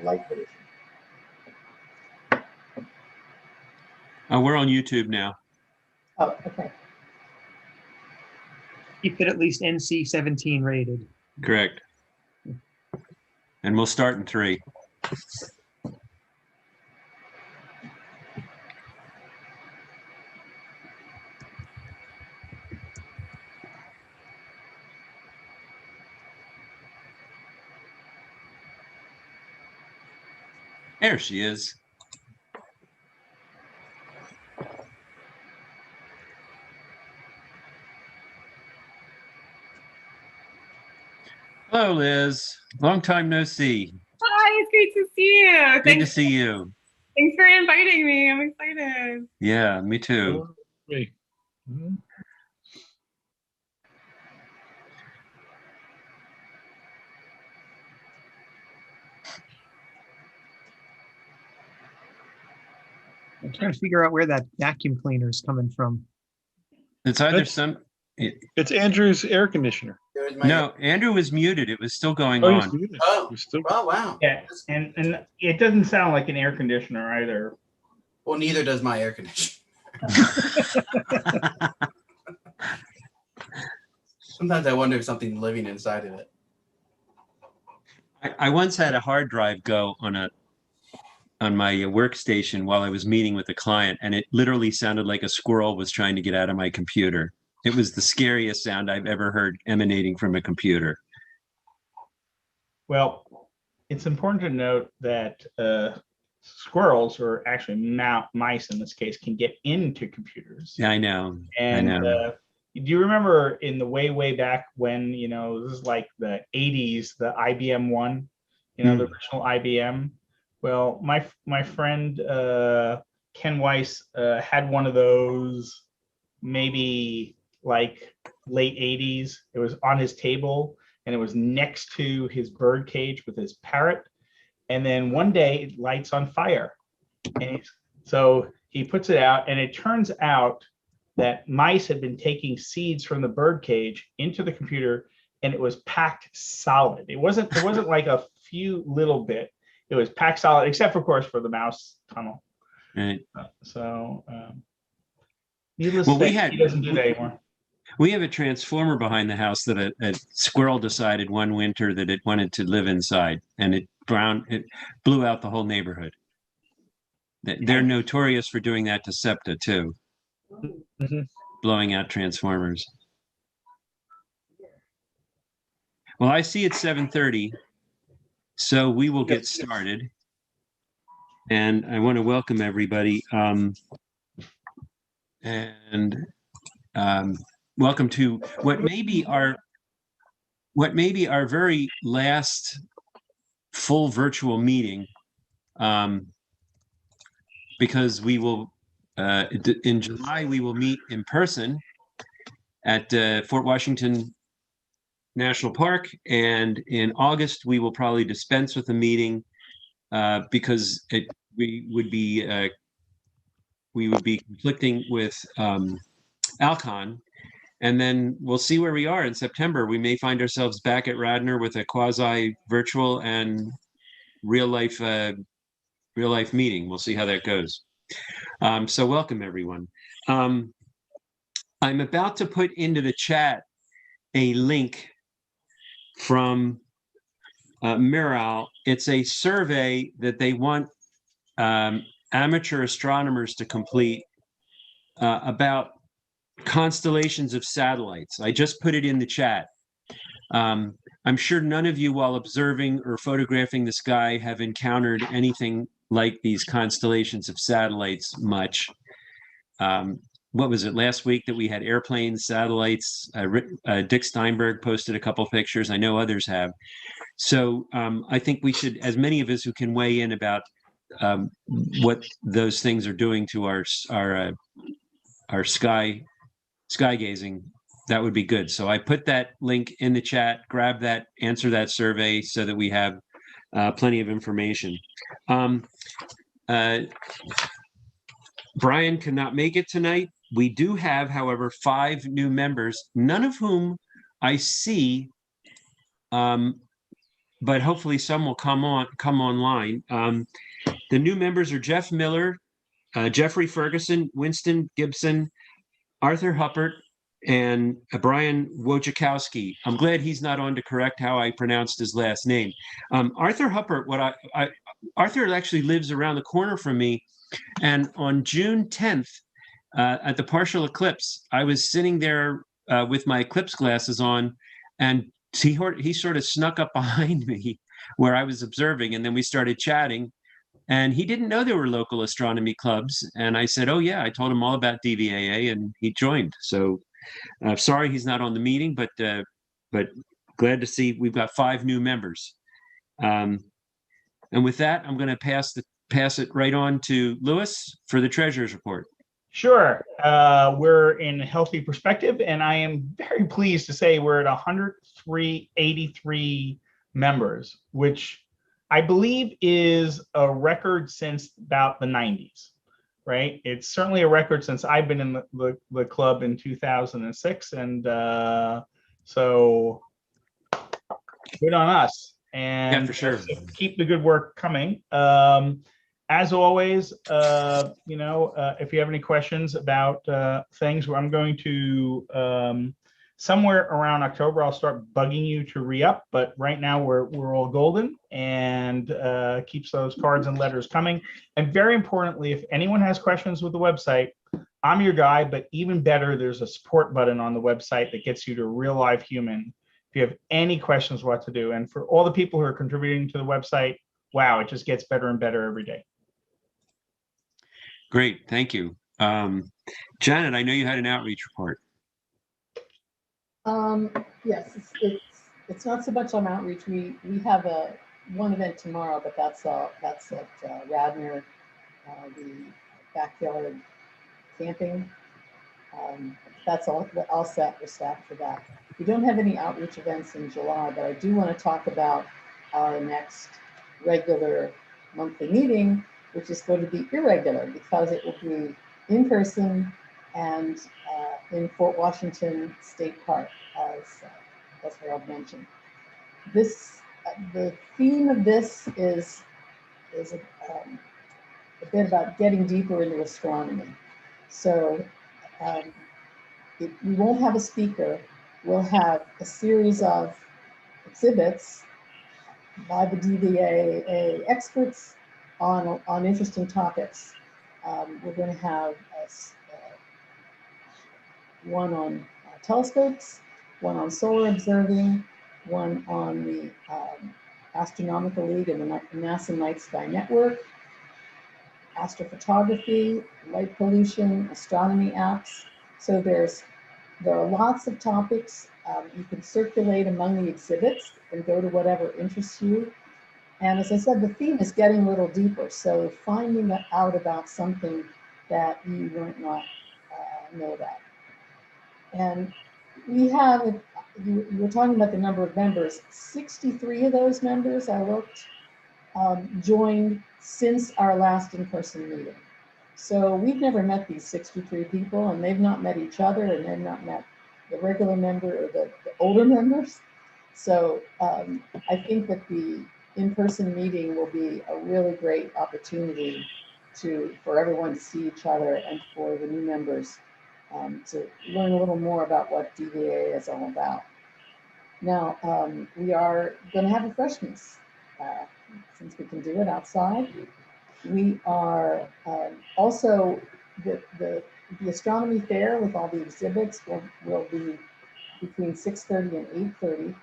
light pollution. We're on YouTube now. Oh, okay. Keep it at least NC 17 rated. Correct. And we'll start in 3. There she is. Hello, Liz. Long time no see. Hi, it's great to see you. Good to see you. Thanks for inviting me. I'm excited. Yeah, me too. Great. Mhm. I'm trying to figure out where that vacuum cleaner is coming from. It's either That's- It's Andrew's air conditioner. There's my- No, Andrew was muted. It was still going Oh, he's on. muted. Oh, He's still- oh, wow. Yeah, and it doesn't sound like an air conditioner either. Well, neither does my air conditioner. Sometimes I wonder if something's living inside of it. I once had a hard drive go on my workstation while I was meeting with a client, and it literally sounded like a squirrel was trying to get out of my computer. It was the scariest sound I've ever heard emanating from a computer. Well, it's important to note that squirrels, or actually mice in this case, can get into computers. Yeah, I know. And I know. do you remember in the way back when, this is like the 80s, the IBM one, the original IBM? Well, my friend Ken Weiss had one of those maybe like late 80s. It was on his table and it was next to his bird cage with his parrot. And then one day it lights on fire. And so he puts it out, and it turns out that mice had been taking seeds from the bird cage into the computer, and it was packed solid. It wasn't like a few little bit. It was packed solid, except of course for the mouse tunnel. Right. Needless Well, to say, he doesn't do that anymore. We have a transformer behind the house that a squirrel decided one winter that it wanted to live inside, and it blew out the whole neighborhood. They're notorious for doing that to SEPTA too, blowing out transformers. Well, I see it's 7:30, so we will get started. And I want to welcome everybody. Welcome to what may be our very last full virtual meeting, because we will in July we will meet in person at Fort Washington National Park, and in August we will probably dispense with the meeting because we would be conflicting with Alcon. And then we'll see where we are in September. We may find ourselves back at Radnor with a quasi-virtual and real life meeting. We'll see how that goes. So welcome, everyone. I'm about to put into the chat a link from Miral. It's a survey that they want amateur astronomers to complete about constellations of satellites. I just put it in the chat. I'm sure none of you, while observing or photographing the sky, have encountered anything like these constellations of satellites much. What was it, last week that we had airplanes, satellites? Dick Steinberg posted a couple pictures. I know others have. So I think we should, as many of us who can weigh in about what those things are doing to our sky gazing, that would be good. So I put that link in the chat. Grab that, answer that survey so that we have plenty of information. Brian could not make it tonight. We do have, however, 5 new members, none of whom I see but hopefully some will come online. The new members are Jeff Miller, Jeffrey Ferguson, Winston Gibson, Arthur Huppert, and Brian Wojciechowski. I'm glad he's not on to correct how I pronounced his last name. Arthur Huppert, Arthur actually lives around the corner from me, and on June 10th, at the partial eclipse, I was sitting there with my eclipse glasses on, and he sort of snuck up behind me where I was observing, and then we started chatting. And he didn't know there were local astronomy clubs. And I said, oh, yeah, I told him all about DVAA, and he joined. So sorry he's not on the meeting, but glad to see we've got 5 new members. And with that, I'm going to pass it right on to Lewis for the treasurer's report. Sure. We're in healthy perspective, and I am very pleased to say we're at 183 members, which I believe is a record since about the 90s, right? It's certainly a record since I've been in the club in 2006. And so good on us. And Yeah, for sure. Keep the good work coming. As always, if you have any questions about things, I'm going to somewhere around October, I'll start bugging you to re-up, but right now we're all golden, and keeps those cards and letters coming. And very importantly, if anyone has questions with the website, I'm your guy, but even better, there's a support button on the website that gets you to a real live human. If you have any questions what to do, and for all the people who are contributing to the website, wow, it just gets better and better every day. Great, thank you. Janet, I know you had an outreach report. Yes, it's not so much on outreach. We have one event tomorrow, but that's at Radnor, the backyard camping. That's all set. We're staffed for that. We don't have any outreach events in July, but I do want to talk about our next regular monthly meeting, which is going to be irregular because it will be in person and in Fort Washington State Park, as Harold mentioned. The theme of this is a bit about getting deeper into astronomy. So we won't have a speaker. We'll have a series of exhibits by the DVAA experts on interesting topics. We're going to have one on telescopes, one on solar observing, one on the Astronomical League and the NASA Night Sky Network, astrophotography, light pollution, astronomy apps. So there are lots of topics. You can circulate among the exhibits and go to whatever interests you. And as I said, the theme is getting a little deeper. So finding out about something that you might not know about. And we have, you were talking about the number of members, 63 of those members, I looked, joined since our last in-person meeting. So we've never met these 63 people, and they've not met each other, and they've not met the regular member or the older members. So I think that the in-person meeting will be a really great opportunity for everyone to see each other and for the new members to learn a little more about what DVAA is all about. Now, we are going to have refreshments since we can do it outside. We are also, the astronomy fair with all the exhibits will be between 6:30 and 8:30.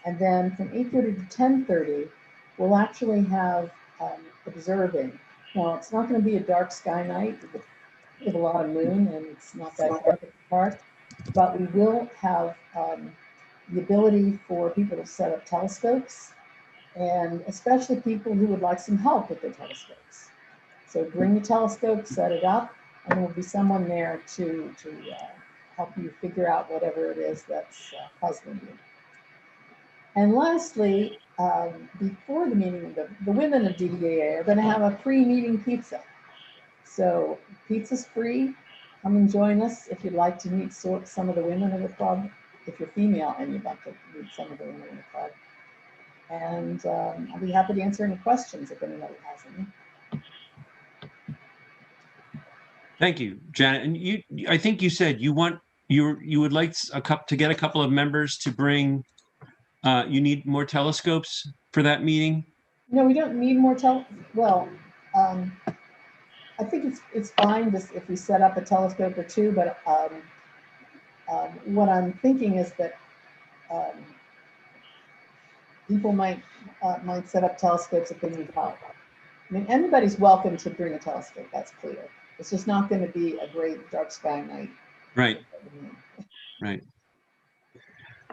And then from 8:30 to 10:30, we'll actually have observing. Now, it's not going to be a dark sky night with a lot of moon, and it's not that dark at the park, but we will have the ability for people to set up telescopes, and especially people who would like some help with their telescopes. So bring your telescope, set it up, and there will be someone there to help you figure out whatever it is that's puzzling you. And lastly, before the meeting, the women of DVAA are going to have a pre-meeting pizza. So pizza's free. Come and join us if you'd like to meet some of the women of the club. If you're female and you'd like to meet some of the women in the club. And I'll be happy to answer any questions if anybody has any. Thank you, Janet. And I think you said you would like to get a couple of members to bring. You need more telescopes for that meeting. No, we don't need more well, I think it's fine just if we set up a telescope or two, but what I'm thinking is that people might set up telescopes if they need help. I mean, anybody's welcome to bring a telescope, that's clear. It's just not going to be a great dark sky night. Right. Right.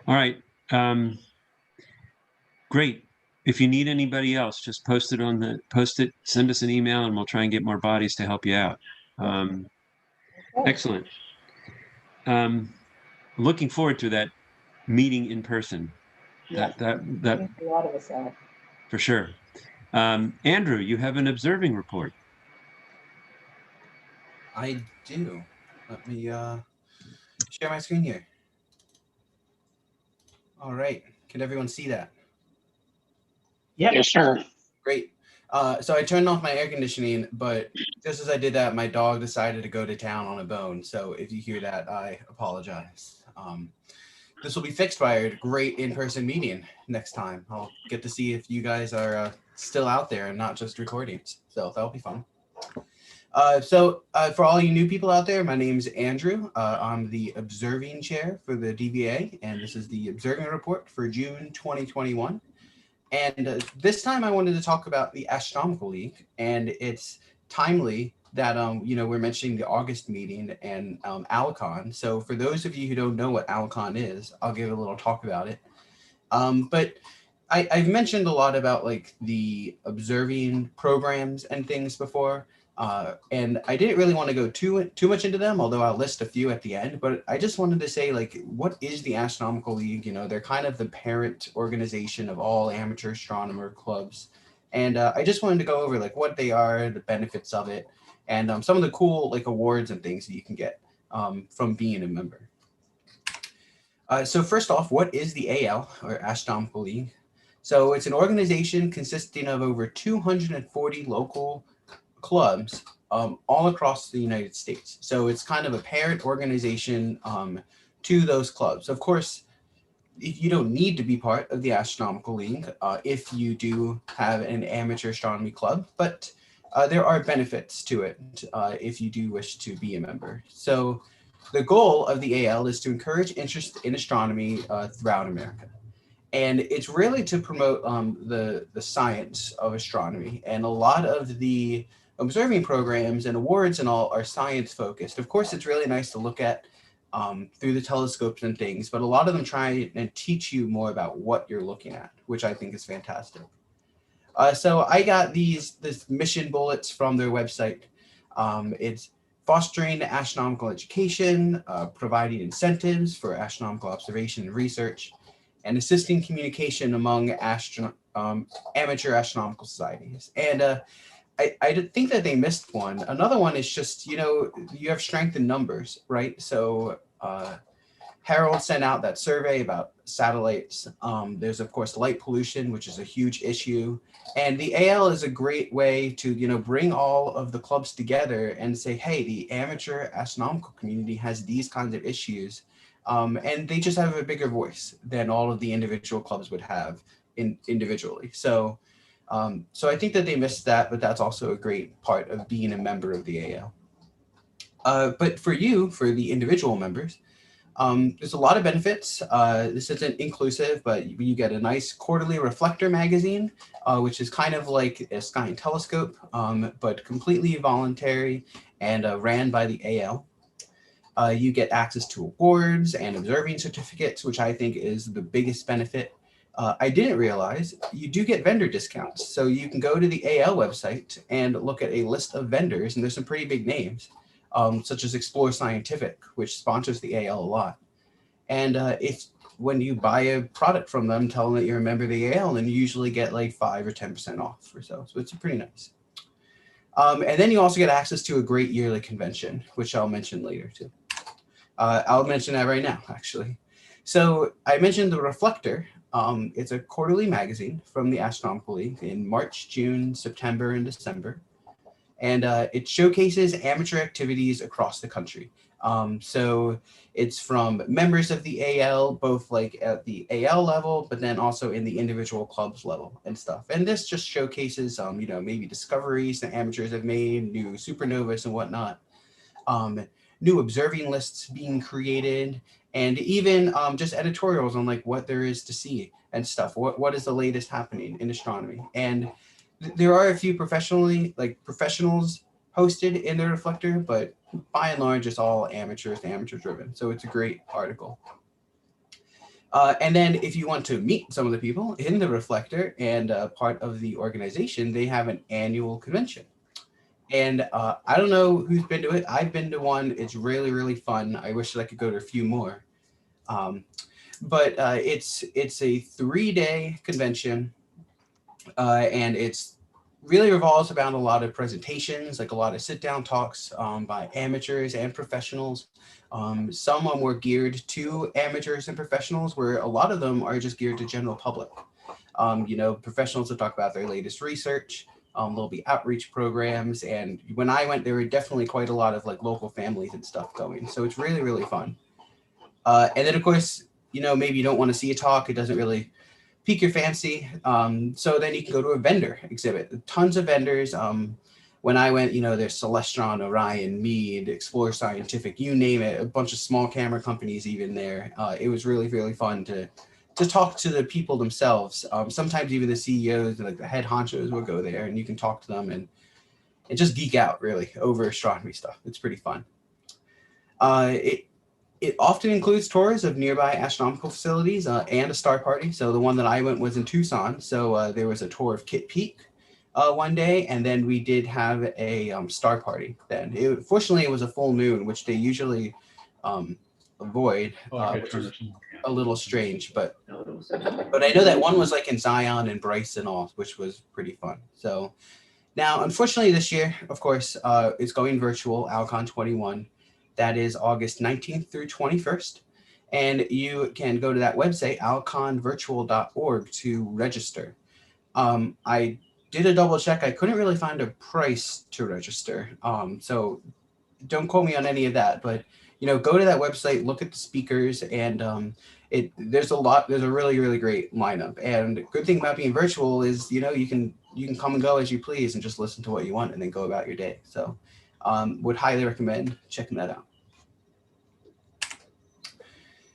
All right. Great. If you need anybody else, just post it, send us an email, and we'll try and get more bodies to help you out. Okay. Excellent. Looking forward to that meeting in person. Yeah, That I think a lot of us are. for sure. Andrew, you have an observing report. I do. Let me share my screen here. All right. Can everyone see that? Yep. Yes, sir. Great. So I turned off my air conditioning, but just as I did that, my dog decided to go to town on a bone. So if you hear that, I apologize. This will be fixed by a great in-person meeting next time. I'll get to see if you guys are still out there and not just recordings. So that'll be fun. For all you new people out there, my name is Andrew. I'm the observing chair for the DVAA, and this is the observing report for June 2021. And this time I wanted to talk about the Astronomical League, and it's timely that we're mentioning the August meeting and Alcon. So for those of you who don't know what Alcon is, I'll give a little talk about it. But I've mentioned a lot about like the observing programs and things before. And I didn't really want to go too much into them, although I'll list a few at the end. But I just wanted to say, like, what is the Astronomical League? You know, they're kind of the parent organization of all amateur astronomer clubs. And I just wanted to go over like what they are, the benefits of it, and some of the cool like awards and things that you can get from being a member. So first off, what is the AL, or Astronomical League? So it's an organization consisting of over 240 local clubs all across the United States. So it's kind of a parent organization to those clubs. Of course, you don't need to be part of the Astronomical League if you do have an amateur astronomy club, but there are benefits to it if you do wish to be a member. So the goal of the AL is to encourage interest in astronomy throughout America. And it's really to promote the science of astronomy. And a lot of the observing programs and awards and all are science focused. Of course, it's really nice to look at through the telescopes and things, but a lot of them try and teach you more about what you're looking at, which I think is fantastic. So I got this mission bullets from their website. It's fostering astronomical education, providing incentives for astronomical observation and research, and assisting communication among amateur astronomical societies. And I think that they missed one. Another one is just, you have strength in numbers, right? So Harold sent out that survey about satellites. There's, of course, light pollution, which is a huge issue. And the AL is a great way to, bring all of the clubs together and say, hey, the amateur astronomical community has these kinds of issues. And they just have a bigger voice than all of the individual clubs would have individually. So I think that they missed that, but that's also a great part of being a member of the AL. But for the individual members, there's a lot of benefits. This isn't inclusive, but you get a nice quarterly reflector magazine, which is kind of like a Sky and Telescope, but completely voluntary and ran by the AL. You get access to awards and observing certificates, which I think is the biggest benefit. I didn't realize you do get vendor discounts. So you can go to the AL website and look at a list of vendors, and there's some pretty big names, such as Explore Scientific, which sponsors the AL a lot. And when you buy a product from them, tell them that you're a member of the AL, and you usually get like 5 or 10% off or so. So it's pretty nice. And then you also get access to a great yearly convention, which I'll mention later too. I'll mention that right now, actually. So I mentioned the reflector. It's a quarterly magazine from the Astronomical League in March, June, September, and December. And it showcases amateur activities across the country. So it's from members of the AL, both like at the AL level, but then also in the individual clubs level and stuff. And this just showcases, maybe discoveries that amateurs have made, new supernovas and whatnot, new observing lists being created, and even just editorials on like what there is to see and stuff. What is the latest happening in astronomy? And there are a few professionals hosted in the Reflector, but by and large, it's all amateur driven. So it's a great article. And then if you want to meet some of the people in the Reflector and part of the organization, they have an annual convention. And I don't know who's been to it. I've been to one. It's really, really fun. I wish that I could go to a few more. But it's a 3-day convention. And it's really revolves around a lot of presentations, like a lot of sit-down talks by amateurs and professionals. Some are more geared to amateurs and professionals, where a lot of them are just geared to general public. Professionals will talk about their latest research. There'll be outreach programs, and when I went, there were definitely quite a lot of like local families and stuff going. So it's really, really fun. And then of course, maybe you don't want to see a talk. It doesn't really pique your fancy. So then you can go to a vendor exhibit. Tons of vendors. When I went, there's Celestron, Orion, Meade, Explore Scientific, you name it, a bunch of small camera companies even there. It was really, really fun to talk to the people themselves. Sometimes even the CEOs and like the head honchos will go there, and you can talk to them and just geek out really over astronomy stuff. It's pretty fun. It often includes tours of nearby astronomical facilities and a star party. So the one that I went was in Tucson. So there was a tour of Kitt Peak one day, and then we did have a star party then. Fortunately, it was a full moon, which they usually avoid, which is a little strange. But I know that one was like in Zion and Bryce and all, which was pretty fun. So now, unfortunately, this year, of course, it's going virtual, Alcon 21. That is August 19th through 21st. And you can go to that website, alconvirtual.org, to register. I did a double check. I couldn't really find a price to register. So don't quote me on any of that, but go to that website, look at the speakers, and there's a really, really great lineup. And the good thing about being virtual is, you can come and go as you please and just listen to what you want and then go about your day. So would highly recommend checking that out.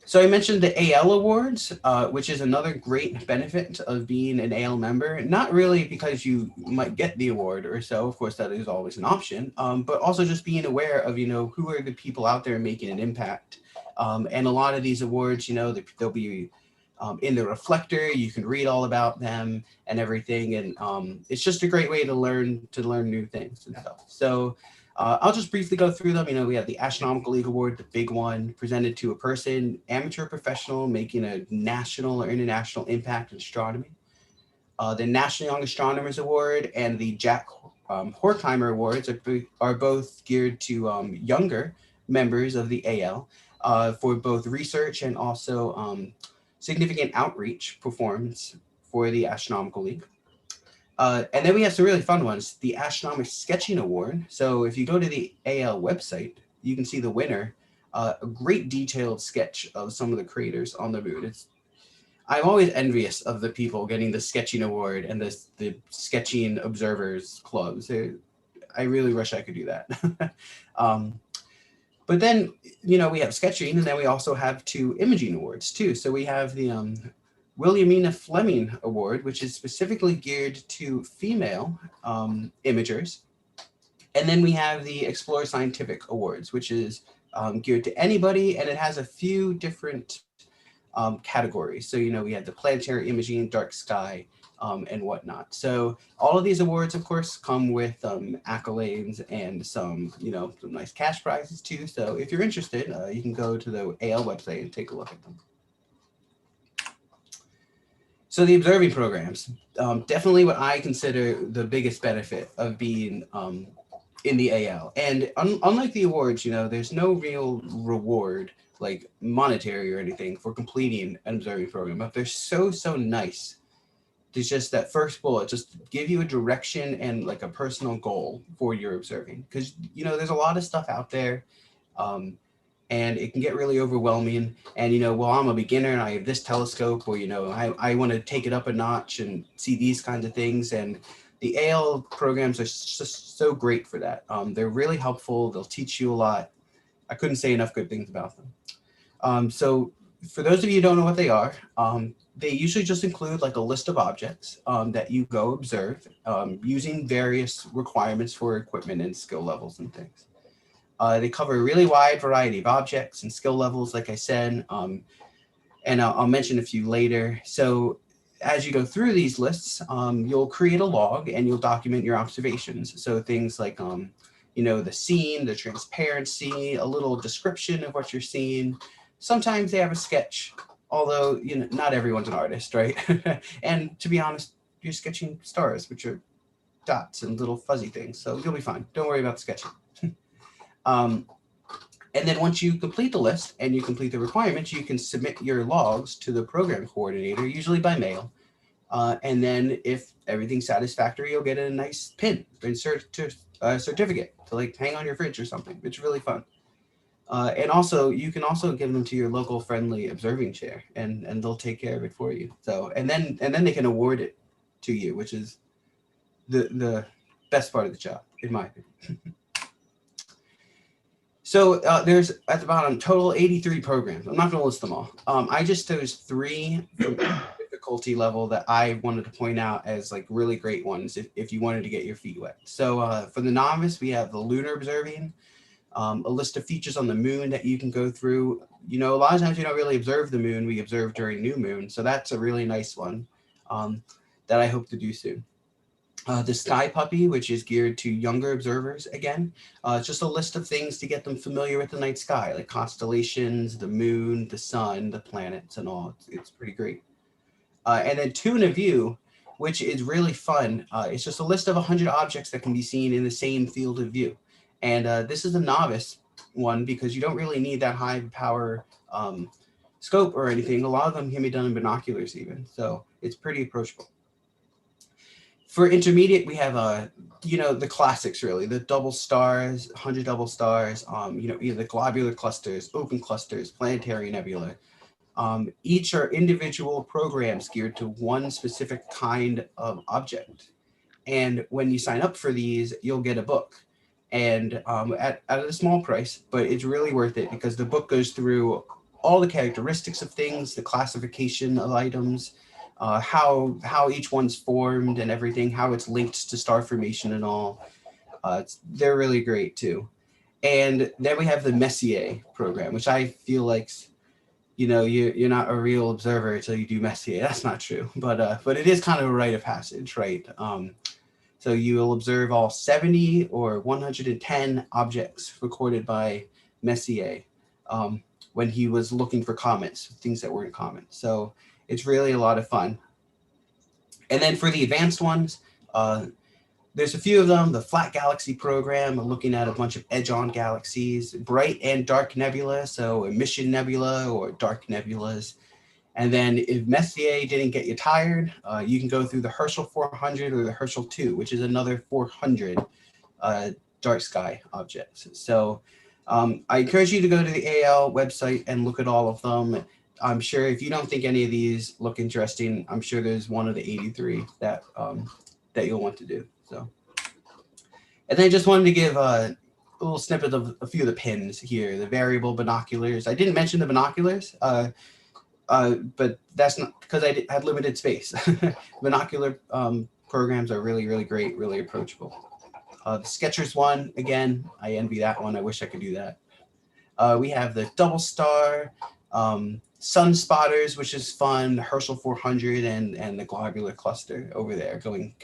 So I mentioned the AL Awards, which is another great benefit of being an AL member. Not really because you might get the award or so, of course that is always an option, but also just being aware of, who are the people out there making an impact. And a lot of these awards, they'll be in the Reflector. You can read all about them and everything. And it's just a great way to learn new things and stuff. So I'll just briefly go through them. We have the Astronomical League Award, the big one, presented to a person, amateur or professional, making a national or international impact in astronomy. The National Young Astronomers Award and the Jack Horkheimer Awards are both geared to younger members of the AL for both research and also significant outreach performance for the Astronomical League. And then we have some really fun ones. The Astronomic Sketching Award. So if you go to the AL website, you can see the winner, a great detailed sketch of some of the craters on the moon. I'm always envious of the people getting the Sketching Award and the Sketching Observers Clubs. I really wish I could do that. But then, we have sketching, and then we also have 2 imaging awards too. So we have the Williamina Fleming Award, which is specifically geared to female imagers. And then we have the Explore Scientific Awards, which is geared to anybody, and it has a few different categories. So, we have the planetary imaging, dark sky, and whatnot. So all of these awards, of course, come with accolades and some nice cash prizes too. So if you're interested, you can go to the AL website and take a look at them. So the observing programs, definitely what I consider the biggest benefit of being in the AL. And unlike the awards, there's no real reward like monetary or anything for completing an observing program, but they're so nice. There's just that first bullet, just give you a direction and like a personal goal for your observing, because you know there's a lot of stuff out there, and it can get really overwhelming. And you know, well, I'm a beginner and I have this telescope, or you know, I want to take it up a notch and see these kinds of things. And the AL programs are just so great for that. They're really helpful. They'll teach you a lot. I couldn't say enough good things about them. So for those of you who don't know what they are, they usually just include like a list of objects that you go observe using various requirements for equipment and skill levels and things. They cover a really wide variety of objects and skill levels, like I said, and I'll mention a few later. So as you go through these lists, you'll create a log and you'll document your observations. So things like, you know, the scene, the transparency, a little description of what you're seeing. Sometimes they have a sketch, although, you know, not everyone's an artist, right? And to be honest, you're sketching stars, which are dots and little fuzzy things. So you'll be fine. Don't worry about the sketching. And then once you complete the list and you complete the requirements, you can submit your logs to the program coordinator, usually by mail. And then if everything's satisfactory, you'll get a nice pin and certificate to like hang on your fridge or something. It's really fun. And also you can also give them to your local friendly observing chair and they'll take care of it for you. So, and then they can award it to you, which is the best part of the job, in my opinion. So there's at the bottom total 83 programs. I'm not going to list them all. I just chose 3 from difficulty level that I wanted to point out as like really great ones if you wanted to get your feet wet. So for the novice, we have the lunar observing, a list of features on the moon that you can go through. You know, a lot of times we don't really observe the moon. We observe during new moon. So that's a really nice one that I hope to do soon. The Sky Puppy, which is geared to younger observers again. It's just a list of things to get them familiar with the night sky, like constellations, the moon, the sun, the planets, and all. It's pretty great. And then Tune a View, which is really fun. It's just a list of 100 objects that can be seen in the same field of view. And this is a novice one because you don't really need that high power scope or anything. A lot of them can be done in binoculars even. So it's pretty approachable. For intermediate, we have, you know, the classics really, the double stars, 100 double stars, you know, either the globular clusters, open clusters, planetary nebula. Each are individual programs geared to one specific kind of object. And when you sign up for these, you'll get a book. And at a small price, but it's really worth it because the book goes through all the characteristics of things, the classification of items, how each one's formed and everything, how it's linked to star formation and all. They're really great too. And then we have the Messier program, which I feel like, you know, you're not a real observer until you do Messier. That's not true, but it is kind of a rite of passage, right? So you will observe all 70 or 110 objects recorded by Messier when he was looking for comets, things that weren't common. So it's really a lot of fun. And then for the advanced ones, there's a few of them. The Flat Galaxy program, looking at a bunch of edge-on galaxies, bright and dark nebula, so emission nebula or dark nebulas. And then if Messier didn't get you tired, you can go through the Herschel 400 or the Herschel 2, which is another 400 dark sky objects. So I encourage you to go to the AL website and look at all of them. I'm sure if you don't think any of these look interesting, I'm sure there's one of the 83 that you'll want to do. So, and then I just wanted to give a little snippet of a few of the pins here, the variable binoculars. I didn't mention the binoculars. But that's not because I had limited space. Binocular programs are really, really great, really approachable. The Skechers one, again, I envy that one. I wish I could do that. We have the double star, sun spotters, which is fun, Herschel 400 and the globular cluster over there going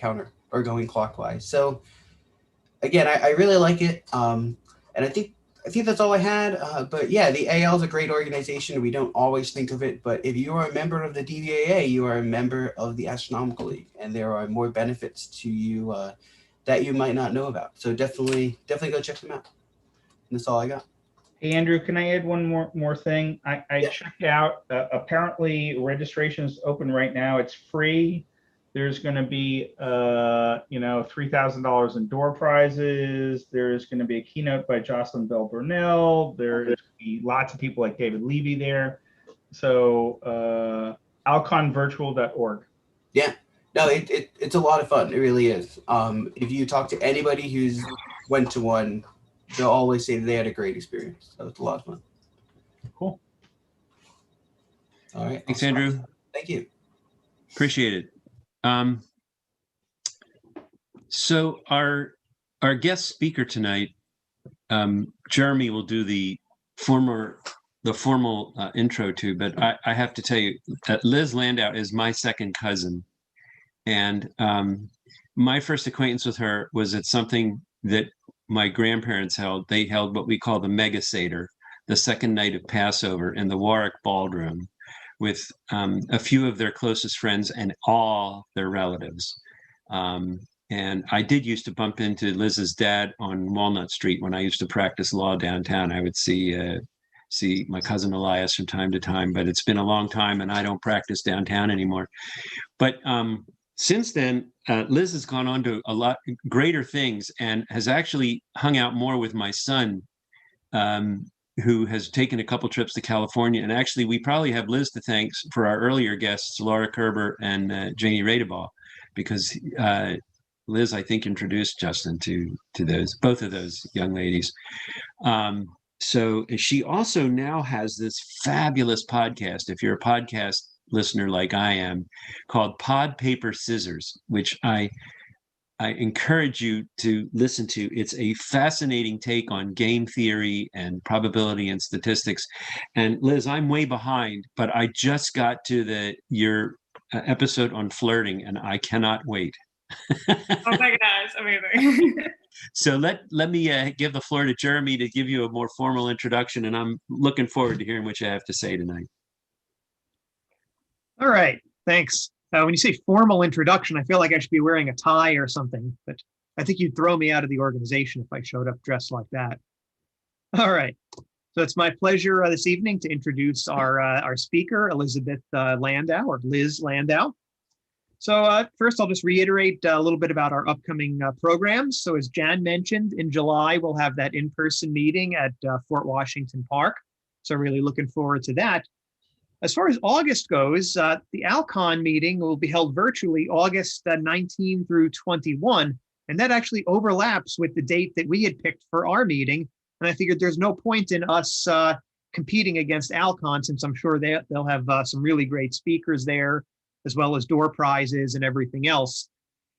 clockwise. So again, I really like it. And I think that's all I had. But yeah, the AL is a great organization. We don't always think of it, but if you are a member of the DVAA, you are a member of the Astronomical League, and there are more benefits to you that you might not know about. So definitely go check them out. And that's all I got. Hey, Andrew, can I add one more thing? I Yeah. checked out, apparently registration is open right now. It's free. There's going to be, $3,000 in door prizes. There's going to be a keynote by Jocelyn Bell Burnell. There's going to be lots of people like David Levy there. So alconvirtual.org. Yeah, no, it's a lot of fun. It really is. If you talk to anybody who's went to one, they'll always say they had a great experience. So it's a lot of fun. Cool. All right. Thanks, awesome. Andrew. Thank you. Appreciate it. So our guest speaker tonight, Jeremy, will do the formal intro to, but I have to tell you that Liz Landau is my second cousin, and my first acquaintance with her was at something that my grandparents held. They held what we call the Mega Seder, the second night of Passover in the Warwick Ballroom, with a few of their closest friends and all their relatives. And I did used to bump into Liz's dad on Walnut Street when I used to practice law downtown. I would see my cousin Elias from time to time, but it's been a long time and I don't practice downtown anymore. But since then, Liz has gone on to a lot greater things and has actually hung out more with my son, who has taken a couple trips to California. And actually, we probably have Liz to thank for our earlier guests, Laura Kerber and Janie Radebaugh, because Liz, I think, introduced Justin to both of those young ladies. So she also now has this fabulous podcast, if you're a podcast listener like I am, called Pod Paper Scissors, which I encourage you to listen to. It's a fascinating take on game theory and probability and statistics. And Liz, I'm way behind, but I just got to your episode on flirting, and I cannot wait. Oh my gosh, amazing. So let me give the floor to Jeremy to give you a more formal introduction, and I'm looking forward to hearing what you have to say tonight. All right, thanks. When you say formal introduction, I feel like I should be wearing a tie or something, but I think you'd throw me out of the organization if I showed up dressed like that. All right, so it's my pleasure this evening to introduce our speaker, Elizabeth Landau, or Liz Landau. So first, I'll just reiterate a little bit about our upcoming programs. So as Jan mentioned, in July, we'll have that in-person meeting at Fort Washington Park. So really looking forward to that. As far as August goes, the Alcon meeting will be held virtually August 19 through 21. And that actually overlaps with the date that we had picked for our meeting. And I figured there's no point in us competing against Alcon, since I'm sure they'll have some really great speakers there, as well as door prizes and everything else.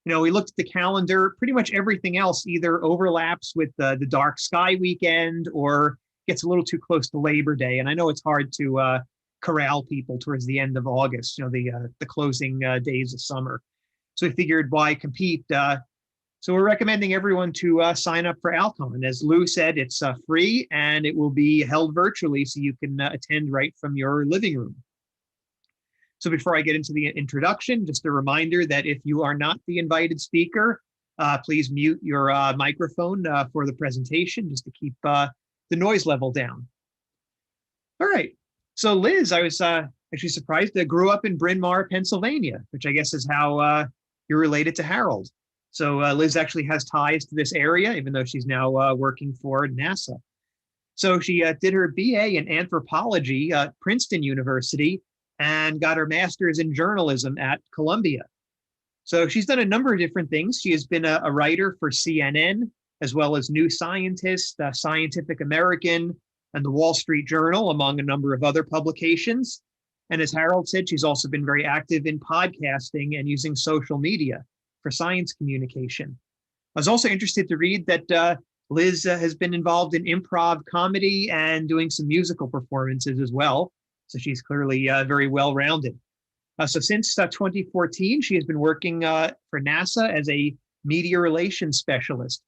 You know, we looked at the calendar, pretty much everything else either overlaps with the Dark Sky weekend or gets a little too close to Labor Day. And I know it's hard to corral people towards the end of August, you know, the closing days of summer. So we figured, why compete? So we're recommending everyone to sign up for Alcon. As Lou said, it's free and it will be held virtually, so you can attend right from your living room. So before I get into the introduction, just a reminder that if you are not the invited speaker, please mute your microphone for the presentation, just to keep the noise level down. All right. So Liz, I was actually surprised that grew up in Bryn Mawr, Pennsylvania, which I guess is how you're related to Harold. So Liz actually has ties to this area, even though she's now working for NASA. So she did her BA in anthropology at Princeton University and got her master's in journalism at Columbia. So she's done a number of different things. She has been a writer for CNN, as well as New Scientist, Scientific American, and the Wall Street Journal, among a number of other publications. And as Harold said, she's also been very active in podcasting and using social media for science communication. I was also interested to read that Liz has been involved in improv comedy and doing some musical performances as well. So she's clearly very well-rounded. So since 2014, she has been working for NASA as a media relations specialist.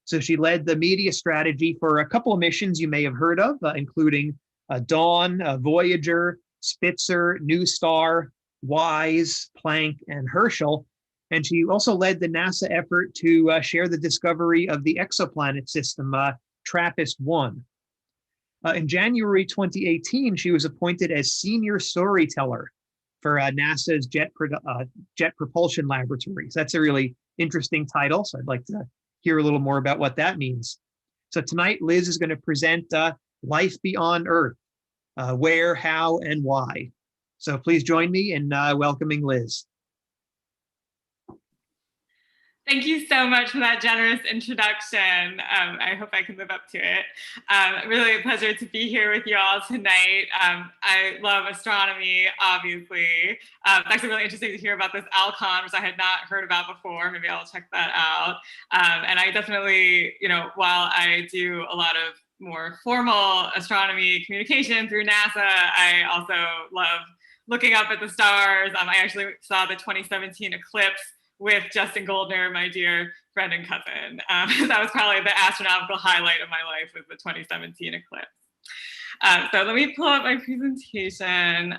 So she led the media strategy for a couple of missions you may have heard of, including Dawn, Voyager, Spitzer, New Star, WISE, Planck, and Herschel. And she also led the NASA effort to share the discovery of the exoplanet system, TRAPPIST-1. In January 2018, she was appointed as senior storyteller for NASA's Jet Propulsion Laboratories. That's a really interesting title, so I'd like to hear a little more about what that means. So tonight, Liz is going to present Life Beyond Earth, where, how, and why. So please join me in welcoming Liz. Thank you so much for that generous introduction. I hope I can live up to it. Really a pleasure to be here with you all tonight. I love astronomy, obviously. It's actually really interesting to hear about this Alcon, which I had not heard about before. Maybe I'll check that out. And I definitely, while I do a lot of more formal astronomy communication through NASA, I also love looking up at the stars. I actually saw the 2017 eclipse with Justin Goldner, my dear friend and cousin. That was probably the astronomical highlight of my life, was the 2017 eclipse. So let me pull up my presentation,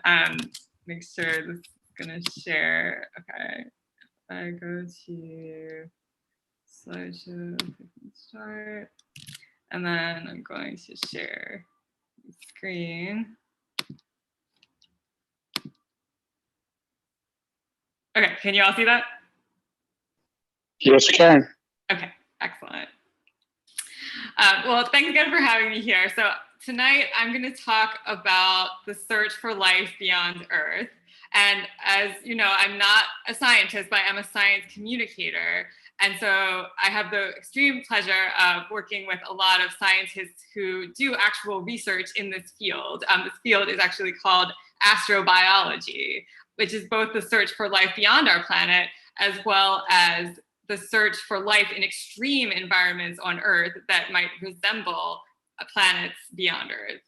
make sure this is gonna share. Okay, if I go to slideshow, start, and then I'm going to share the screen. Okay, can you all see that? Yes, we can. Okay, excellent. Well, thanks again for having me here. So tonight I'm going to talk about the search for life beyond Earth. And as you know, I'm not a scientist, but I'm a science communicator. And so I have the extreme pleasure of working with a lot of scientists who do actual research in this field. This field is actually called astrobiology, which is both the search for life beyond our planet, as well as the search for life in extreme environments on Earth that might resemble planets beyond Earth.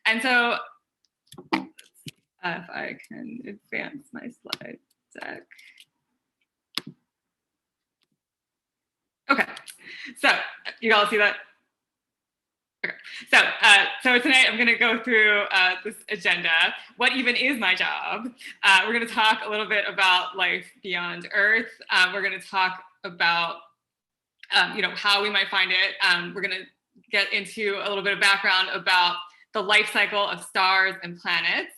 And so if I can advance my slide deck. Okay, so you all see that? Okay, so tonight I'm gonna go through this agenda. What even is my job? We're gonna talk a little bit about life beyond Earth. We're gonna talk about how we might find it. We're going to get into a little bit of background about the life cycle of stars and planets,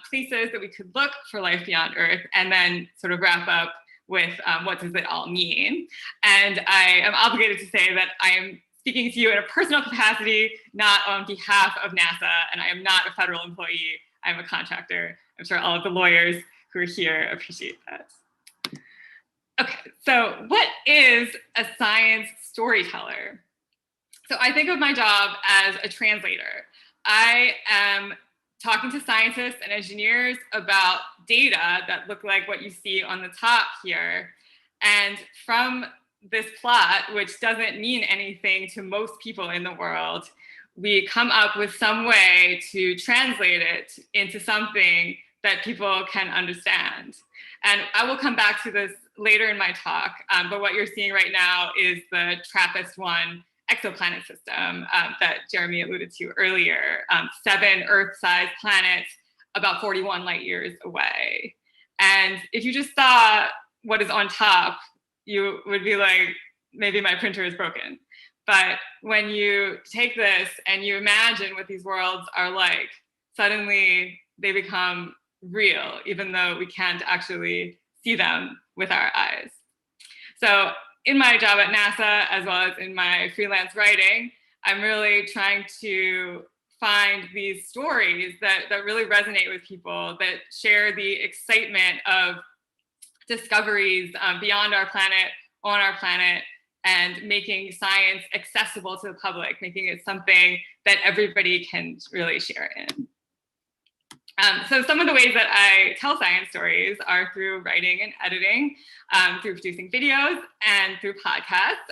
places that we could look for life beyond Earth, and then sort of wrap up with what does it all mean. And I am obligated to say that I am speaking to you in a personal capacity, not on behalf of NASA, and I am not a federal employee. I'm a contractor. I'm sure all of the lawyers who are here appreciate that. Okay, so what is a science storyteller? So I think of my job as a translator. I am talking to scientists and engineers about data that look like what you see on the top here. And from this plot, which doesn't mean anything to most people in the world, we come up with some way to translate it into something that people can understand. And I will come back to this later in my talk, but what you're seeing right now is the TRAPPIST-1 exoplanet system that Jeremy alluded to earlier. 7 Earth-sized planets about 41 light years away. And if you just saw what is on top, you would be like, maybe my printer is broken. But when you take this and you imagine what these worlds are like, suddenly they become real, even though we can't actually see them with our eyes. So in my job at NASA, as well as in my freelance writing, I'm really trying to find these stories that really resonate with people, that share the excitement of discoveries beyond our planet, on our planet, and making science accessible to the public, making it something that everybody can really share in. So some of the ways that I tell science stories are through writing and editing, through producing videos, and through podcasts.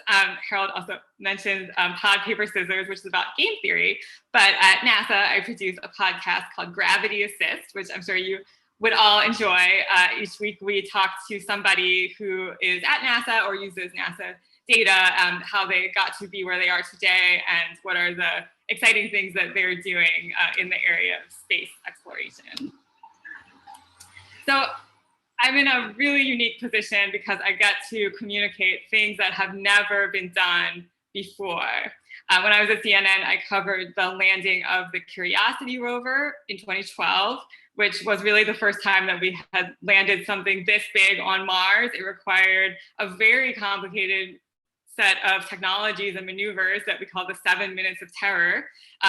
Harold also mentioned Pod, Paper, Scissors, which is about game theory. But at NASA, I produce a podcast called Gravity Assist, which I'm sure you would all enjoy. Each week we talk to somebody who is at NASA or uses NASA data, how they got to be where they are today, and what are the exciting things that they're doing in the area of space exploration. So I'm in a really unique position because I get to communicate things that have never been done before. When I was at CNN, I covered the landing of the Curiosity rover in 2012, which was really the first time that we had landed something this big on Mars. It required a very complicated set of technologies and maneuvers that we call the 7 minutes of terror.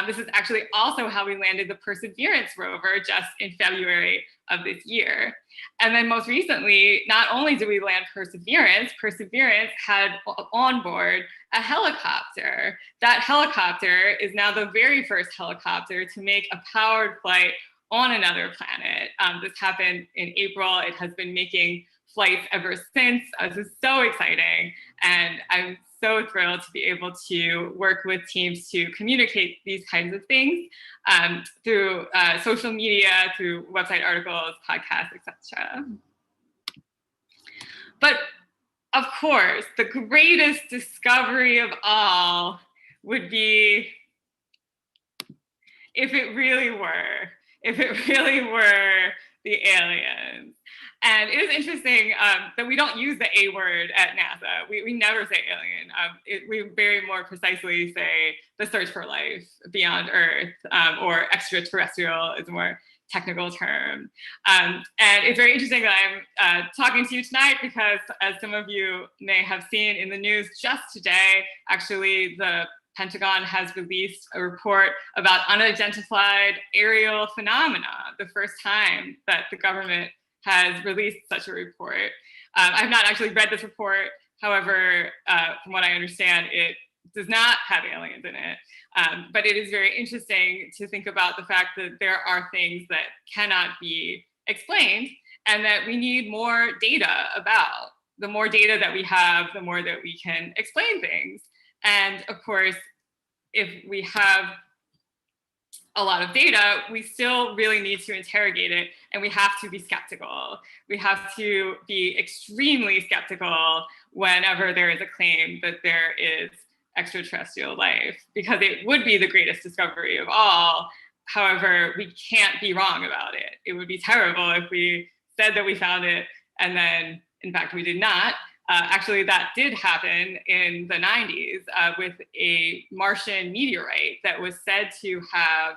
This is actually also how we landed the Perseverance rover just in February of this year. And then most recently, not only did we land Perseverance, Perseverance had on board a helicopter. That helicopter is now the very first helicopter to make a powered flight on another planet. This happened in April. It has been making flights ever since. This is so exciting. And I'm so thrilled to be able to work with teams to communicate these kinds of things through social media, through website articles, podcasts, etc. But of course, the greatest discovery of all would be if it really were the aliens. And it is interesting that we don't use the A word at NASA. We never say alien. We very more precisely say the search for life beyond Earth, or extraterrestrial is a more technical term. And it's very interesting that I'm talking to you tonight because, as some of you may have seen in the news just today, actually the Pentagon has released a report about unidentified aerial phenomena, the first time that the government has released such a report. I've not actually read this report. However, from what I understand, it does not have aliens in it. But it is very interesting to think about the fact that there are things that cannot be explained and that we need more data about. The more data that we have, the more that we can explain things. And of course, if we have a lot of data, we still really need to interrogate it, and we have to be skeptical. We have to be extremely skeptical whenever there is a claim that there is extraterrestrial life, because it would be the greatest discovery of all. However, we can't be wrong about it. It would be terrible if we said that we found it and then, in fact, we did not. Actually, that did happen in the 90s with a Martian meteorite that was said to have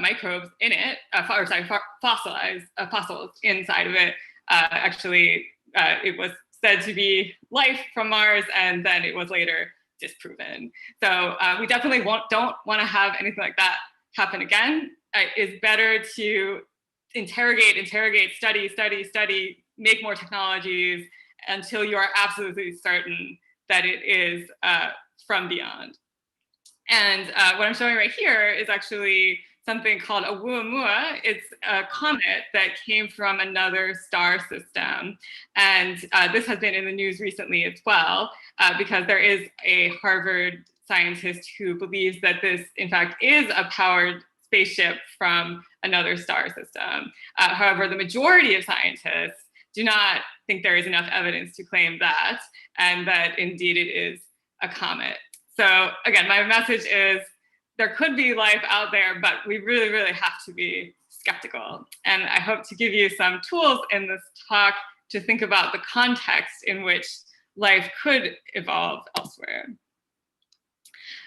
microbes in it, fossils inside of it. Actually, it was said to be life from Mars, and then it was later disproven. So we definitely don't want to have anything like that happen again. It's better to interrogate, study, make more technologies, until you are absolutely certain that it is from beyond. And what I'm showing right here is actually something called a Oumuamua. It's a comet that came from another star system. And this has been in the news recently as well, because there is a Harvard scientist who believes that this, in fact, is a powered spaceship from another star system. However, the majority of scientists do not think there is enough evidence to claim that, and that indeed it is a comet. So again, my message is there could be life out there, but we really, really have to be skeptical. And I hope to give you some tools in this talk to think about the context in which life could evolve elsewhere.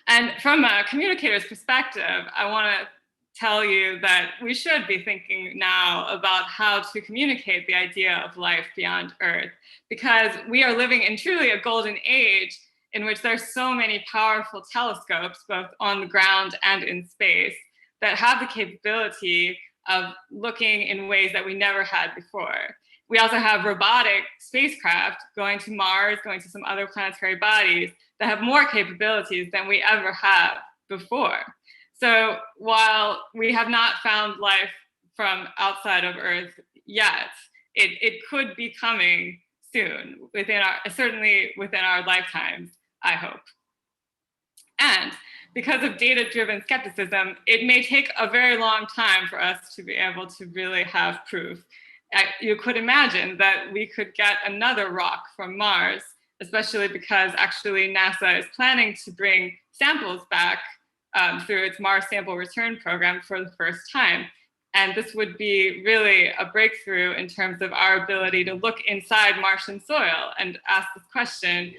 And from a communicator's perspective, I want to tell you that we should be thinking now about how to communicate the idea of life beyond Earth, because we are living in truly a golden age in which there's so many powerful telescopes, both on the ground and in space, that have the capability of looking in ways that we never had before. We also have robotic spacecraft going to Mars, going to some other planetary bodies that have more capabilities than we ever have before. So while we have not found life from outside of Earth yet, it could be coming soon, certainly within our lifetimes, I hope. And because of data-driven skepticism, it may take a very long time for us to be able to really have proof. You could imagine that we could get another rock from Mars, especially because actually NASA is planning to bring samples back through its Mars Sample Return Program for the first time. And this would be really a breakthrough in terms of our ability to look inside Martian soil and ask this question,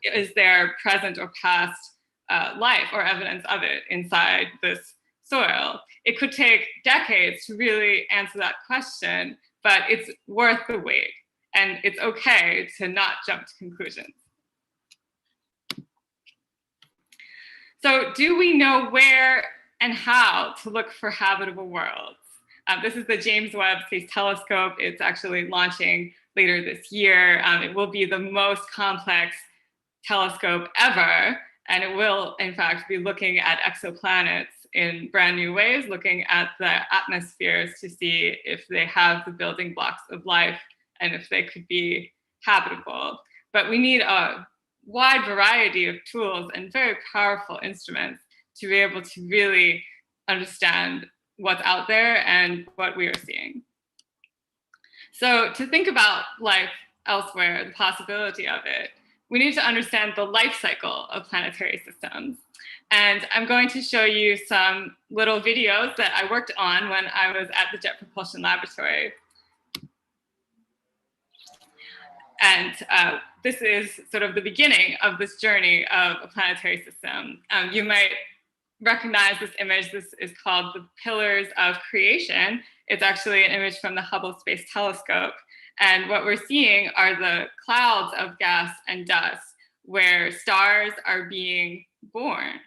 is there present or past life or evidence of it inside this soil. It could take decades to really answer that question, but it's worth the wait. And it's okay to not jump to conclusions. So do we know where and how to look for habitable worlds? This is the James Webb Space Telescope. It's actually launching later this year. It will be the most complex telescope ever, and it will, in fact, be looking at exoplanets in brand new ways, looking at the atmospheres to see if they have the building blocks of life and if they could be habitable. But we need a wide variety of tools and very powerful instruments to be able to really understand what's out there and what we are seeing. So to think about life elsewhere, the possibility of it, we need to understand the life cycle of planetary systems. And I'm going to show you some little videos that I worked on when I was at the Jet Propulsion Laboratory. And this is sort of the beginning of this journey of a planetary system. You might recognize this image. This is called the Pillars of Creation. It's actually an image from the Hubble Space Telescope. And what we're seeing are the clouds of gas and dust where stars are being born.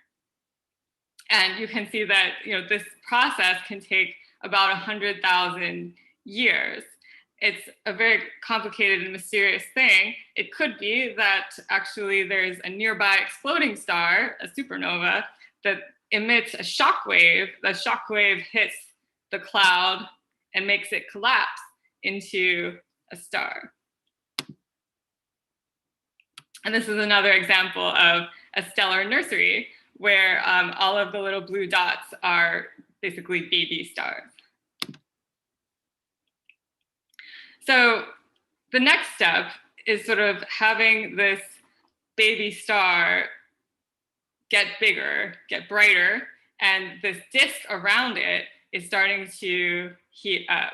And you can see that this process can take about 100,000 years. It's a very complicated and mysterious thing. It could be that actually there's a nearby exploding star, a supernova, that emits a shock wave. The shock wave hits the cloud and makes it collapse into a star. And this is another example of a stellar nursery where all of the little blue dots are basically baby stars. So the next step is sort of having this baby star get bigger, get brighter, and this disk around it is starting to heat up.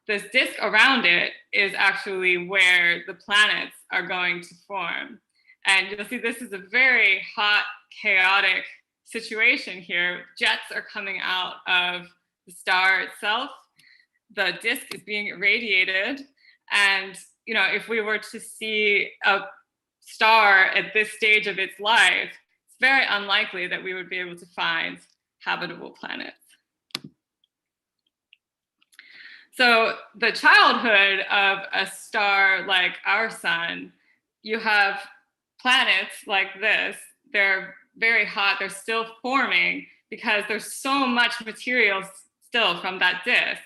This disk around it is actually where the planets are going to form. And you'll see this is a very hot, chaotic situation here. Jets are coming out of the star itself. The disk is being irradiated. And if we were to see a star at this stage of its life, it's very unlikely that we would be able to find habitable planets. So the childhood of a star like our sun, you have planets like this. They're very hot. They're still forming because there's so much material still from that disk.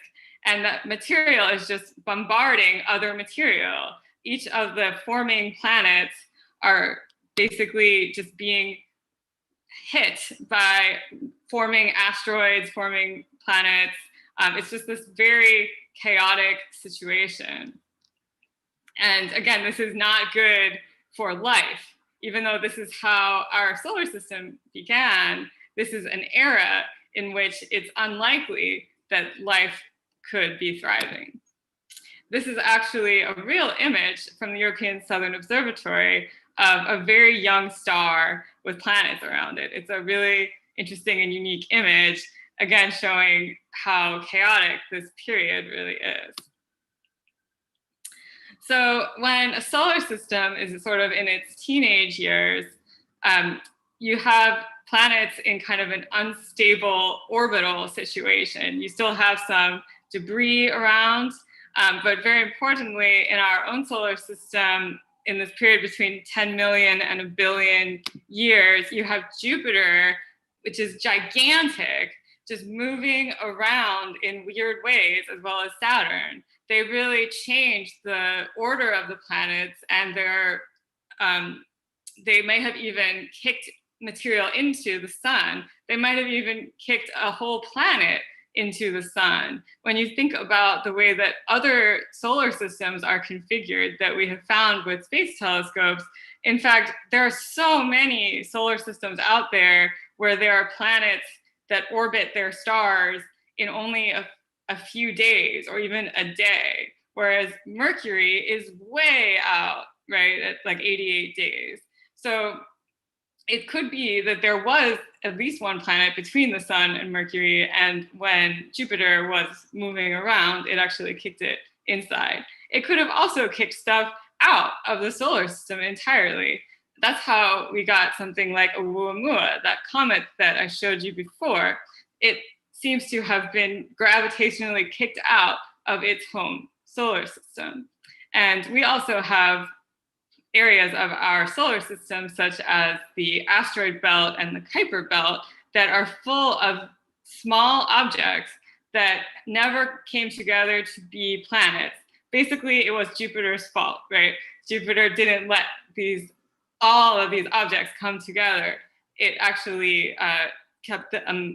And that material is just bombarding other material. Each of the forming planets are basically just being hit by forming asteroids, forming planets. It's just this very chaotic situation. And again, this is not good for life. Even though this is how our solar system began, this is an era in which it's unlikely that life could be thriving. This is actually a real image from the European Southern Observatory of a very young star with planets around it. It's a really interesting and unique image, again, showing how chaotic this period really is. So when a solar system is sort of in its teenage years, you have planets in kind of an unstable orbital situation. You still have some debris around, but very importantly, in our own solar system, in this period between 10 million and a billion years, you have Jupiter, which is gigantic, just moving around in weird ways, as well as Saturn. They really changed the order of the planets, and they may have even kicked material into the sun. They might have even kicked a whole planet into the sun. When you think about the way that other solar systems are configured that we have found with space telescopes, in fact, there are so many solar systems out there where there are planets that orbit their stars in only a few days or even a day, whereas Mercury is way out, right, at like 88 days. So it could be that there was at least one planet between the sun and Mercury, and when Jupiter was moving around, it actually kicked it inside. It could have also kicked stuff out of the solar system entirely. That's how we got something like Oumuamua, that comet that I showed you before. It seems to have been gravitationally kicked out of its home solar system. And we also have areas of our solar system, such as the asteroid belt and the Kuiper belt, that are full of small objects that never came together to be planets. Basically, it was Jupiter's fault, right? Jupiter didn't let all of these objects come together. It actually kept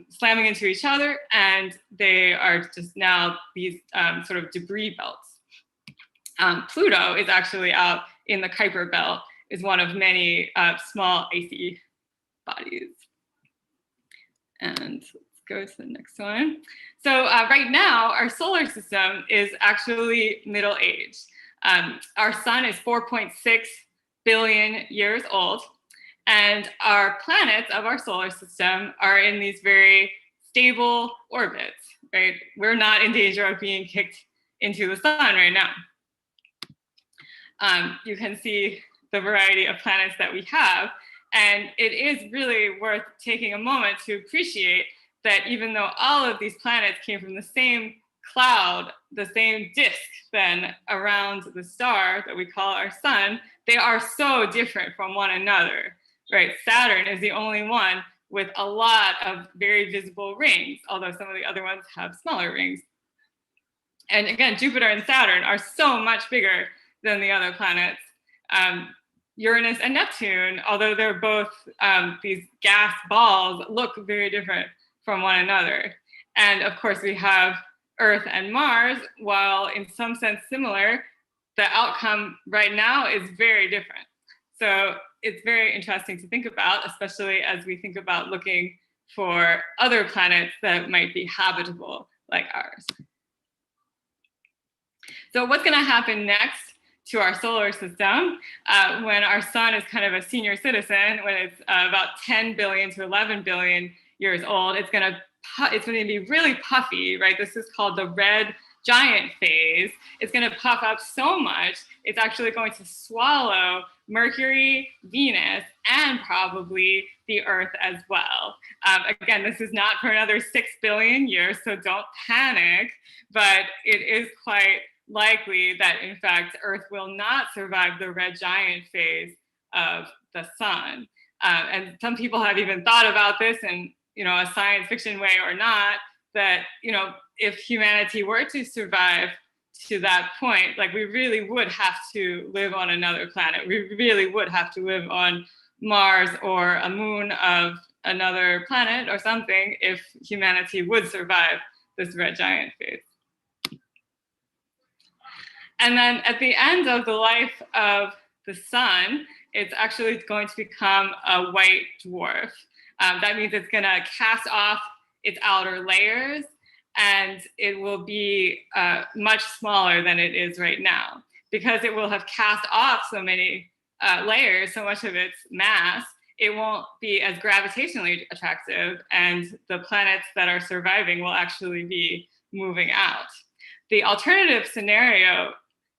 slamming into each other, and they are just now these sort of debris belts. Pluto is actually out in the Kuiper belt, is one of many small icy bodies. And let's go to the next one. So right now, our solar system is actually middle-aged. Our sun is 4.6 billion years old, and our planets of our solar system are in these very stable orbits, right? We're not in danger of being kicked into the sun right now. You can see the variety of planets that we have, and it is really worth taking a moment to appreciate that even though all of these planets came from the same cloud, the same disk then around the star that we call our sun, they are so different from one another, right? Saturn is the only one with a lot of very visible rings, although some of the other ones have smaller rings. And again, Jupiter and Saturn are so much bigger than the other planets. Uranus and Neptune, although they're both these gas balls, look very different from one another. And of course, we have Earth and Mars, while in some sense similar, the outcome right now is very different. So it's very interesting to think about, especially as we think about looking for other planets that might be habitable like ours. So what's going to happen next to our solar system when our sun is kind of a senior citizen, when it's about 10 billion to 11 billion years old? It's going to be really puffy, right? This is called the red giant phase. It's going to puff up so much, it's actually going to swallow Mercury, Venus, and probably the Earth as well. Again, this is not for another 6 billion years, so don't panic, but it is quite likely that, in fact, Earth will not survive the red giant phase of the sun. And some people have even thought about this in, a science fiction way or not, that, if humanity were to survive to that point, like, we really would have to live on another planet. We really would have to live on Mars or a moon of another planet or something if humanity would survive this red giant phase. And then at the end of the life of the sun, it's actually going to become a white dwarf. That means it's going to cast off its outer layers, and it will be much smaller than it is right now. Because it will have cast off so many layers, so much of its mass, it won't be as gravitationally attractive, and the planets that are surviving will actually be moving out. The alternative scenario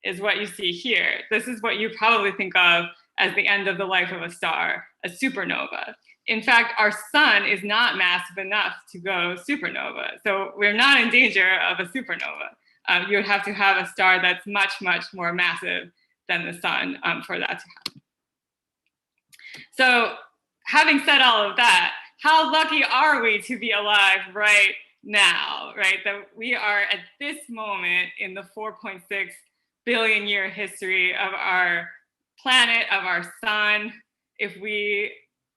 is what you see here. This is what you probably think of as the end of the life of a star, a supernova. In fact, our sun is not massive enough to go supernova. So we're not in danger of a supernova. You would have to have a star that's much, much more massive than the sun for that to happen. So having said all of that, how lucky are we to be alive right now, right? That we are at this moment in the 4.6 billion year history of our planet, of our sun. If we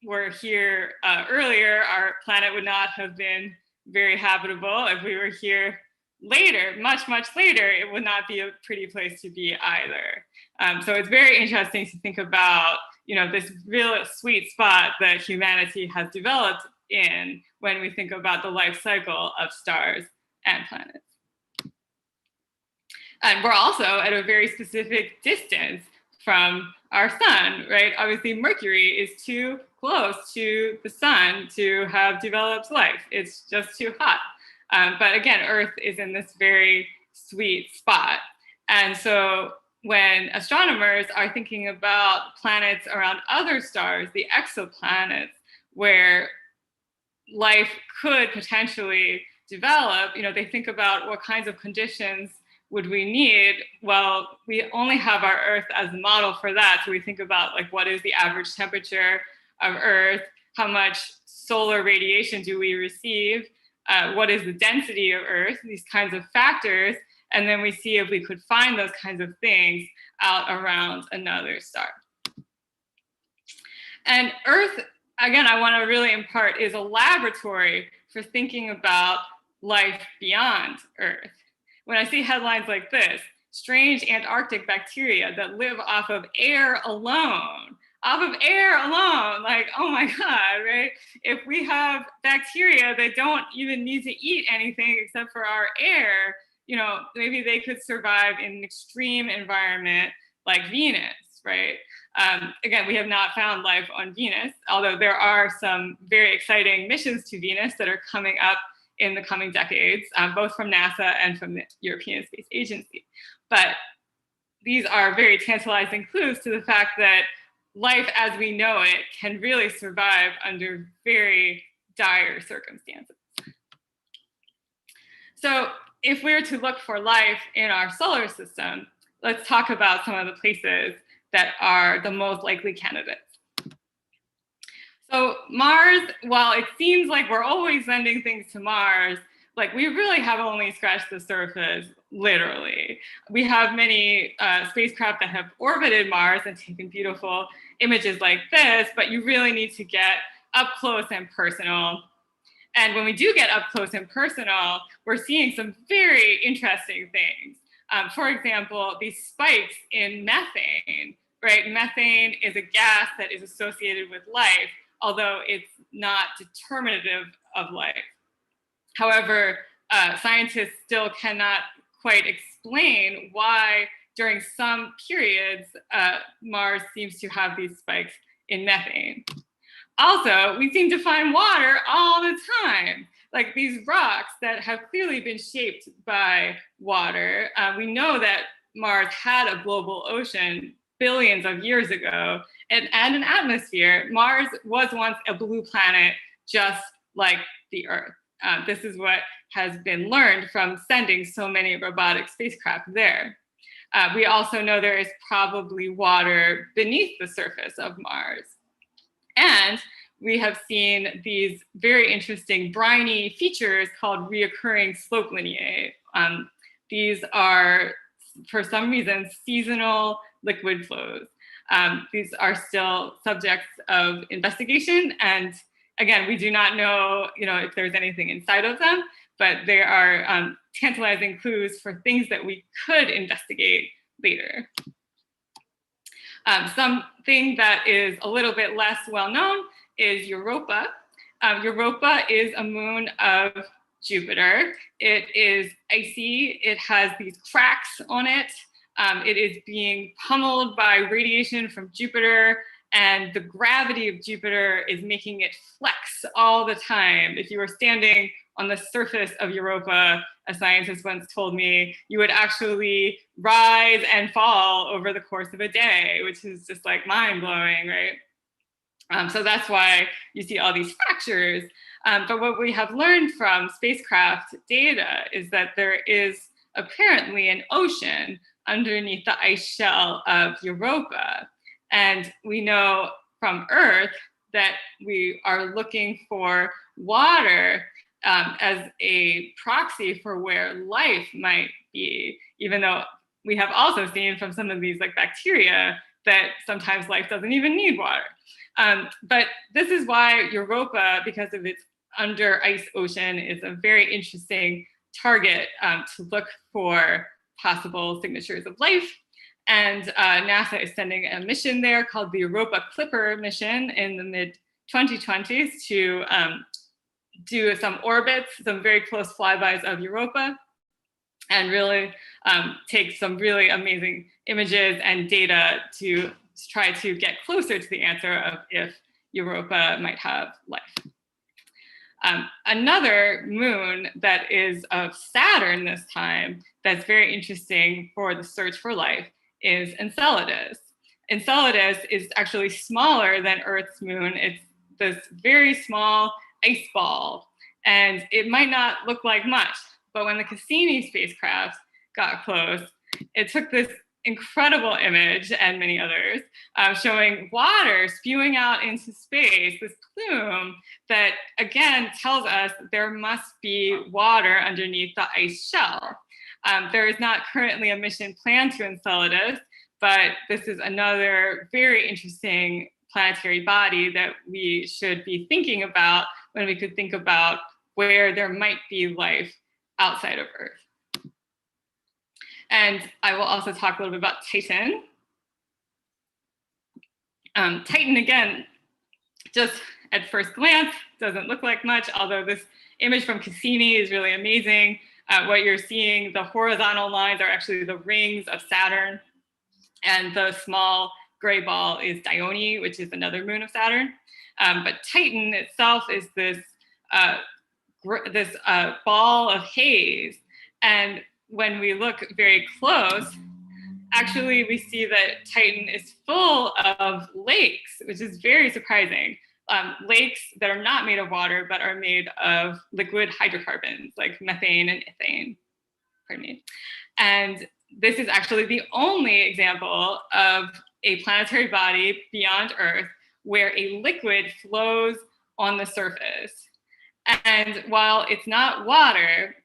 were here earlier, our planet would not have been very habitable. If we were here later, much, much later, it would not be a pretty place to be either. So it's very interesting to think about, this real sweet spot that humanity has developed in when we think about the life cycle of stars and planets. And we're also at a very specific distance from our sun, right? Obviously, Mercury is too close to the sun to have developed life. It's just too hot. But again, Earth is in this very sweet spot. And so when astronomers are thinking about planets around other stars, the exoplanets, where life could potentially develop, they think about what kinds of conditions would we need. Well, we only have our Earth as a model for that. So we think about like, what is the average temperature of Earth? How much solar radiation do we receive? What is the density of Earth? These kinds of factors. And then we see if we could find those kinds of things out around another star. And Earth, again, I want to really impart, is a laboratory for thinking about life beyond Earth. When I see headlines like this, strange Antarctic bacteria that live off of air alone, like, oh my God, right? If we have bacteria that don't even need to eat anything except for our air, maybe they could survive in an extreme environment like Venus, right? Again, we have not found life on Venus, although there are some very exciting missions to Venus that are coming up in the coming decades, both from NASA and from the European Space Agency. But these are very tantalizing clues to the fact that life as we know it can really survive under very dire circumstances. So if we were to look for life in our solar system, let's talk about some of the places that are the most likely candidates. So Mars, while it seems like we're always sending things to Mars, like we really have only scratched the surface, literally. We have many spacecraft that have orbited Mars and taken beautiful images like this, but you really need to get up close and personal. And when we do get up close and personal, we're seeing some very interesting things. For example, these spikes in methane, right? Methane is a gas that is associated with life, although it's not determinative of life. However, scientists still cannot quite explain why during some periods, Mars seems to have these spikes in methane. Also, we seem to find water all the time, like these rocks that have clearly been shaped by water. We know that Mars had a global ocean billions of years ago and an atmosphere. Mars was once a blue planet, just like the Earth. This is what has been learned from sending so many robotic spacecraft there. We also know there is probably water beneath the surface of Mars. And we have seen these very interesting briny features called reoccurring slope lineae. These are, for some reason, seasonal liquid flows. These are still subjects of investigation. And again, we do not know, if there's anything inside of them, but they are tantalizing clues for things that we could investigate later. Something that is a little bit less well-known is Europa. Europa is a moon of Jupiter. It is icy. It has these cracks on it. It is being pummeled by radiation from Jupiter, and the gravity of Jupiter is making it flex all the time. If you were standing on the surface of Europa, a scientist once told me, you would actually rise and fall over the course of a day, which is just like mind-blowing, right? So that's why you see all these fractures. But what we have learned from spacecraft data is that there is apparently an ocean underneath the ice shell of Europa. And we know from Earth that we are looking for water as a proxy for where life might be, even though we have also seen from some of these like bacteria that sometimes life doesn't even need water. But this is why Europa, because of its under ice ocean, is a very interesting target to look for possible signatures of life. And NASA is sending a mission there called the Europa Clipper mission in the mid-2020s to do some orbits, some very close flybys of Europa, and really take some really amazing images and data to to try to get closer to the answer of if Europa might have life. Another moon that is of Saturn this time that's very interesting for the search for life is Enceladus. Enceladus is actually smaller than Earth's moon. It's this very small ice ball, and it might not look like much, but when the Cassini spacecraft got close, it took this incredible image and many others showing water spewing out into space, this plume that again tells us there must be water underneath the ice shell. There is not currently a mission planned to Enceladus, but this is another very interesting planetary body that we should be thinking about when we could think about where there might be life outside of Earth. And I will also talk a little bit about Titan. Titan, again, just at first glance, doesn't look like much, although this image from Cassini is really amazing. What you're seeing, the horizontal lines are actually the rings of Saturn, and the small gray ball is Dione, which is another moon of Saturn. But Titan itself is this, ball of haze. And when we look very close, actually we see that Titan is full of lakes, which is very surprising. Lakes that are not made of water, but are made of liquid hydrocarbons like methane and ethane, pardon me. And this is actually the only example of a planetary body beyond Earth where a liquid flows on the surface. And while it's not water,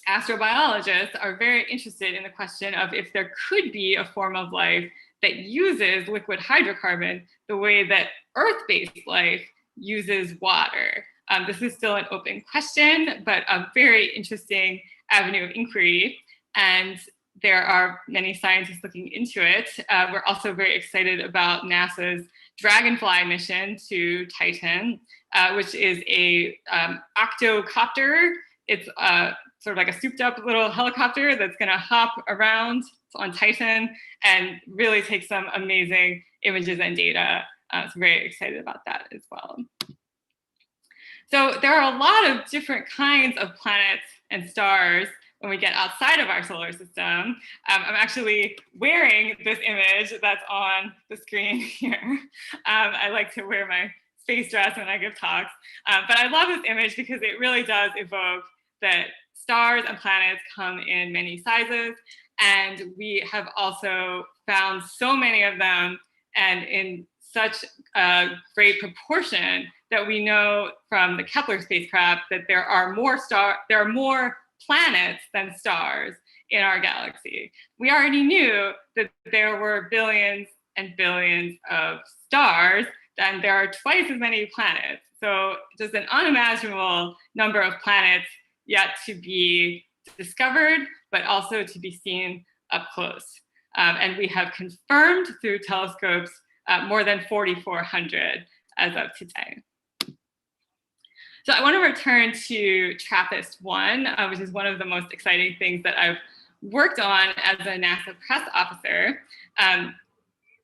astrobiologists are very interested in the question of if there could be a form of life that uses liquid hydrocarbon the way that Earth-based life uses water. This is still an open question, but a very interesting avenue of inquiry. And there are many scientists looking into it. We're also very excited about NASA's Dragonfly mission to Titan, which is a octocopter. It's sort of like a souped up little helicopter that's gonna hop around on Titan and really take some amazing images and data. So very excited about that as well. So there are a lot of different kinds of planets and stars when we get outside of our solar system. I'm actually wearing this image that's on the screen here. I like to wear my space dress when I give talks, but I love this image because it really does evoke that stars and planets come in many sizes, and we have also found so many of them and in such a great proportion that we know from the Kepler spacecraft that there are more planets than stars in our galaxy. We already knew that there were billions and billions of stars, and there are twice as many planets. So just an unimaginable number of planets yet to be discovered, but also to be seen up close. And we have confirmed through telescopes more than 4,400 as of today. So I want to return to TRAPPIST-1, which is one of the most exciting things that I've worked on as a NASA press officer.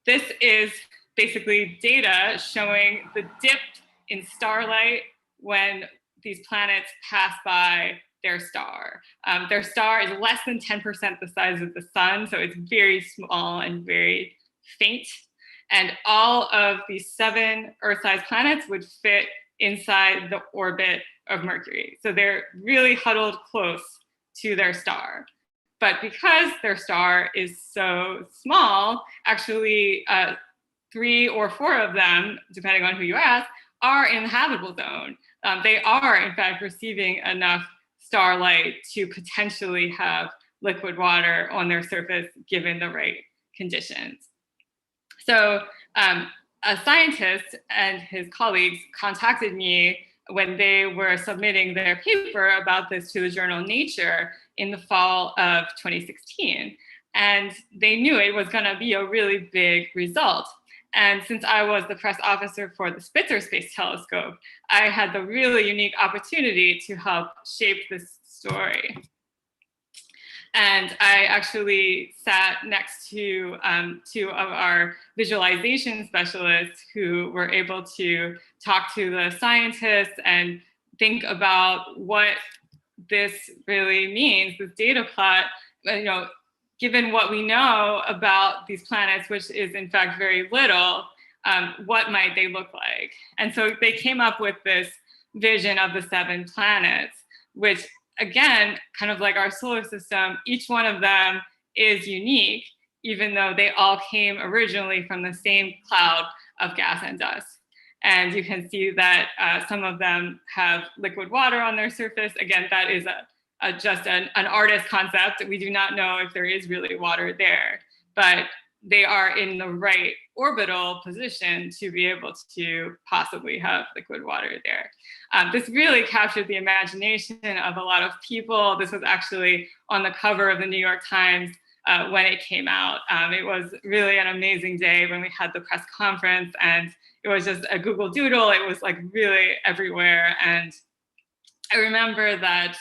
This is basically data showing the dip in starlight when these planets pass by their star. Their star is less than 10% the size of the sun, so it's very small and very faint. And all of these 7 Earth-sized planets would fit inside the orbit of Mercury. So they're really huddled close to their star. But because their star is so small, actually 3 or 4 of them, depending on who you ask, are in the habitable zone. They are, in fact, receiving enough starlight to potentially have liquid water on their surface given the right conditions. So a scientist and his colleagues contacted me when they were submitting their paper about this to the journal Nature in the fall of 2016. And they knew it was going to be a really big result. And since I was the press officer for the Spitzer Space Telescope, I had the really unique opportunity to help shape this story. And I actually sat next to two of our visualization specialists who were able to talk to the scientists and think about what this really means, this data plot, you know, given what we know about these planets, which is in fact very little, what might they look like? And so they came up with this vision of the 7 planets, which again, kind of like our solar system, each one of them is unique, even though they all came originally from the same cloud of gas and dust. And you can see that some of them have liquid water on their surface. Again, that is just an artist concept. We do not know if there is really water there, but they are in the right orbital position to be able to possibly have liquid water there. This really captured the imagination of a lot of people. This was actually on the cover of the New York Times when it came out. It was really an amazing day when we had the press conference, and it was just a Google Doodle. It was like really everywhere. And I remember that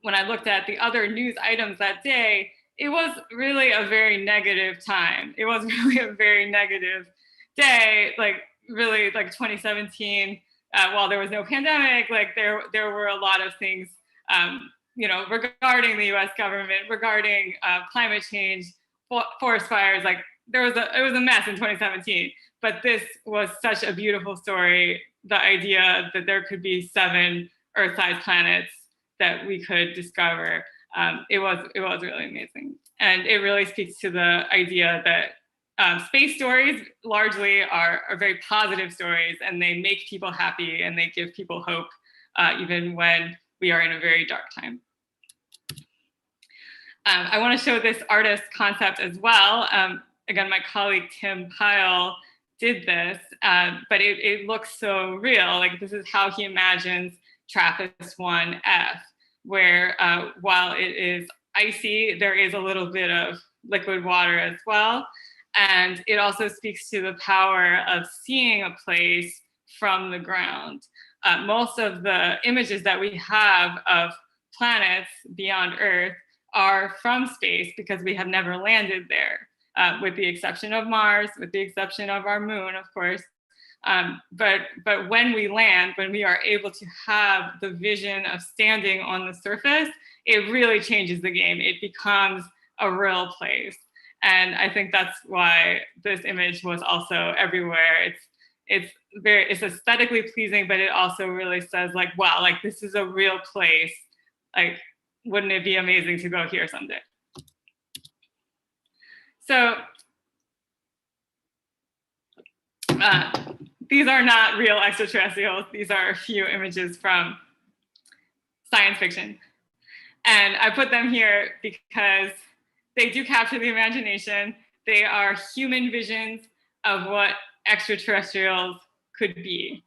when I looked at the other news items that day, it was really a very negative time. It was really a very negative day, like really like 2017, while there was no pandemic, like there were a lot of things, you know, regarding the US government, regarding climate change, forest fires, like it was a mess in 2017. But this was such a beautiful story, the idea that there could be 7 Earth-sized planets that we could discover. It was really amazing. And it really speaks to the idea that space stories largely are very positive stories, and they make people happy and they give people hope, even when we are in a very dark time. I want to show this artist concept as well. Again, my colleague Tim Pyle did this, but it looks so real. Like this is how he imagines TRAPPIST-1F, where while it is icy, there is a little bit of liquid water as well. And it also speaks to the power of seeing a place from the ground. Most of the images that we have of planets beyond Earth are from space because we have never landed there, with the exception of Mars, with the exception of our moon, of course. But when we land, when we are able to have the vision of standing on the surface, it really changes the game. It becomes a real place. And I think that's why this image was also everywhere. It's aesthetically pleasing, but it also really says like, wow, like this is a real place. Like, wouldn't it be amazing to go here someday? So these are not real extraterrestrials. These are a few images from science fiction. And I put them here because they do capture the imagination. They are human visions of what extraterrestrials could be.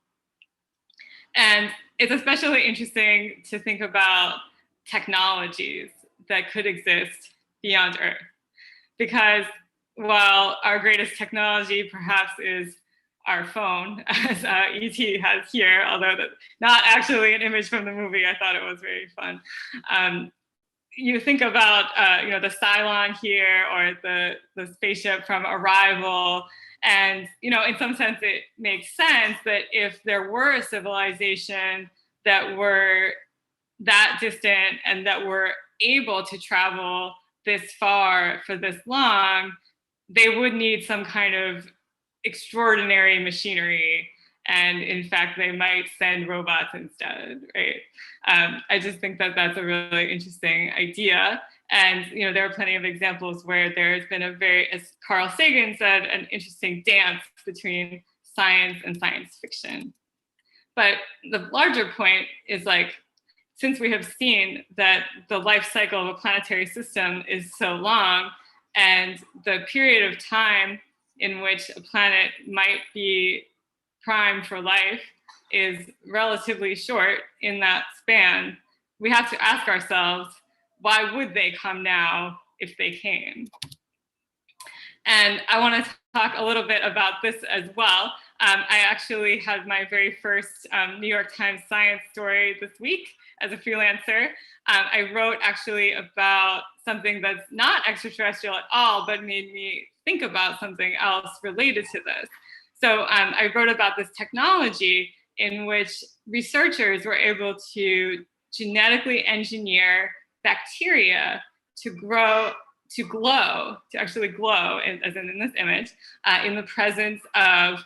And it's especially interesting to think about technologies that could exist beyond Earth. Because while our greatest technology perhaps is our phone, as E.T. has here, although not actually an image from the movie, I thought it was very fun. You think about the Cylon here, or the spaceship from Arrival, and in some sense it makes sense that if there were a civilization that were that distant and that were able to travel this far for this long, they would need some kind of extraordinary machinery. And in fact, they might send robots instead, right? I just think that that's a really interesting idea. And there are plenty of examples where there's been a very, as Carl Sagan said, an interesting dance between science and science fiction. But the larger point is like, since we have seen that the life cycle of a planetary system is so long, and the period of time in which a planet might be primed for life is relatively short in that span, we have to ask ourselves, why would they come now if they came? And I want to talk a little bit about this as well. I actually had my very first New York Times science story this week as a freelancer. I wrote actually about something that's not extraterrestrial at all, but made me think about something else related to this. So I wrote about this technology in which researchers were able to genetically engineer bacteria to actually glow, as in this image, in the presence of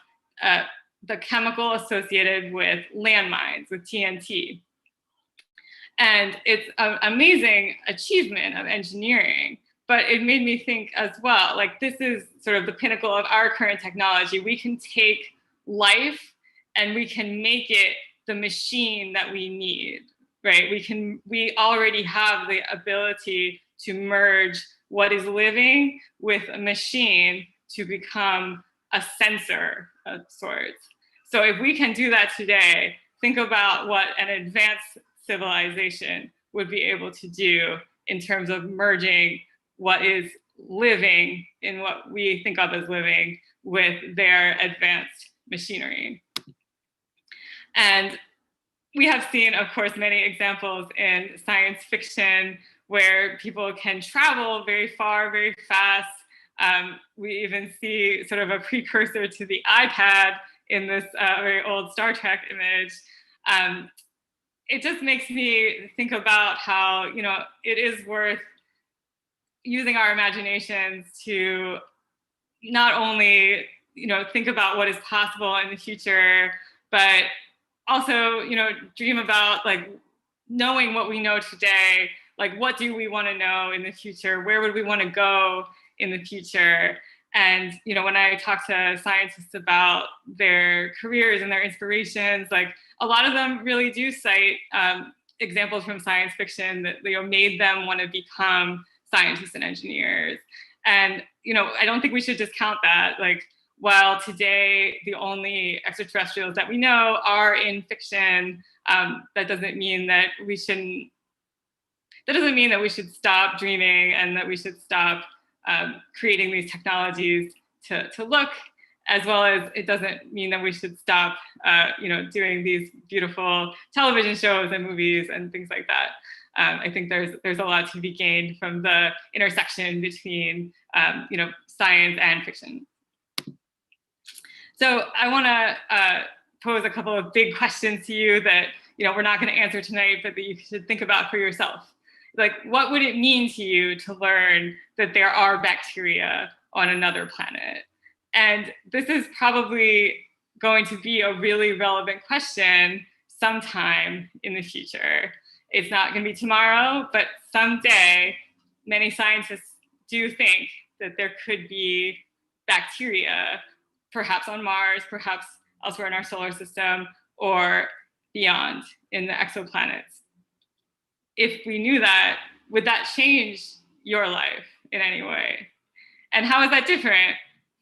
the chemical associated with landmines, with TNT. And it's an amazing achievement of engineering, but it made me think as well, like this is sort of the pinnacle of our current technology. We can take life and we can make it the machine that we need, right? We already have the ability to merge what is living with a machine to become a sensor of sorts. So if we can do that today, think about what an advanced civilization would be able to do in terms of merging what is living in what we think of as living with their advanced machinery. And we have seen, of course, many examples in science fiction where people can travel very far, very fast. We even see sort of a precursor to the iPad in this very old Star Trek image. It just makes me think about how, you know, it is worth using our imaginations to not only, you know, think about what is possible in the future, but also, you know, dream about like knowing what we know today, like what do we want to know in the future? Where would we want to go in the future? And, you know, when I talk to scientists about their careers and their inspirations, like a lot of them really do cite examples from science fiction that, you know, made them want to become scientists and engineers. And, you know, I don't think we should discount that. Like, while today the only extraterrestrials that we know are in fiction, that doesn't mean that we shouldn't. That doesn't mean that we should stop dreaming and that we should stop creating these technologies to look, as well as it doesn't mean that we should stop, you know, doing these beautiful television shows and movies and things like that. I think there's a lot to be gained from the intersection between, you know, science and fiction. So I want to pose a couple of big questions to you that, you know, we're not going to answer tonight, but that you should think about for yourself. Like, what would it mean to you to learn that there are bacteria on another planet? And this is probably going to be a really relevant question sometime in the future. It's not going to be tomorrow, but someday, many scientists do think that there could be bacteria, perhaps on Mars, perhaps elsewhere in our solar system, or beyond in the exoplanets. If we knew that, would that change your life in any way? And how is that different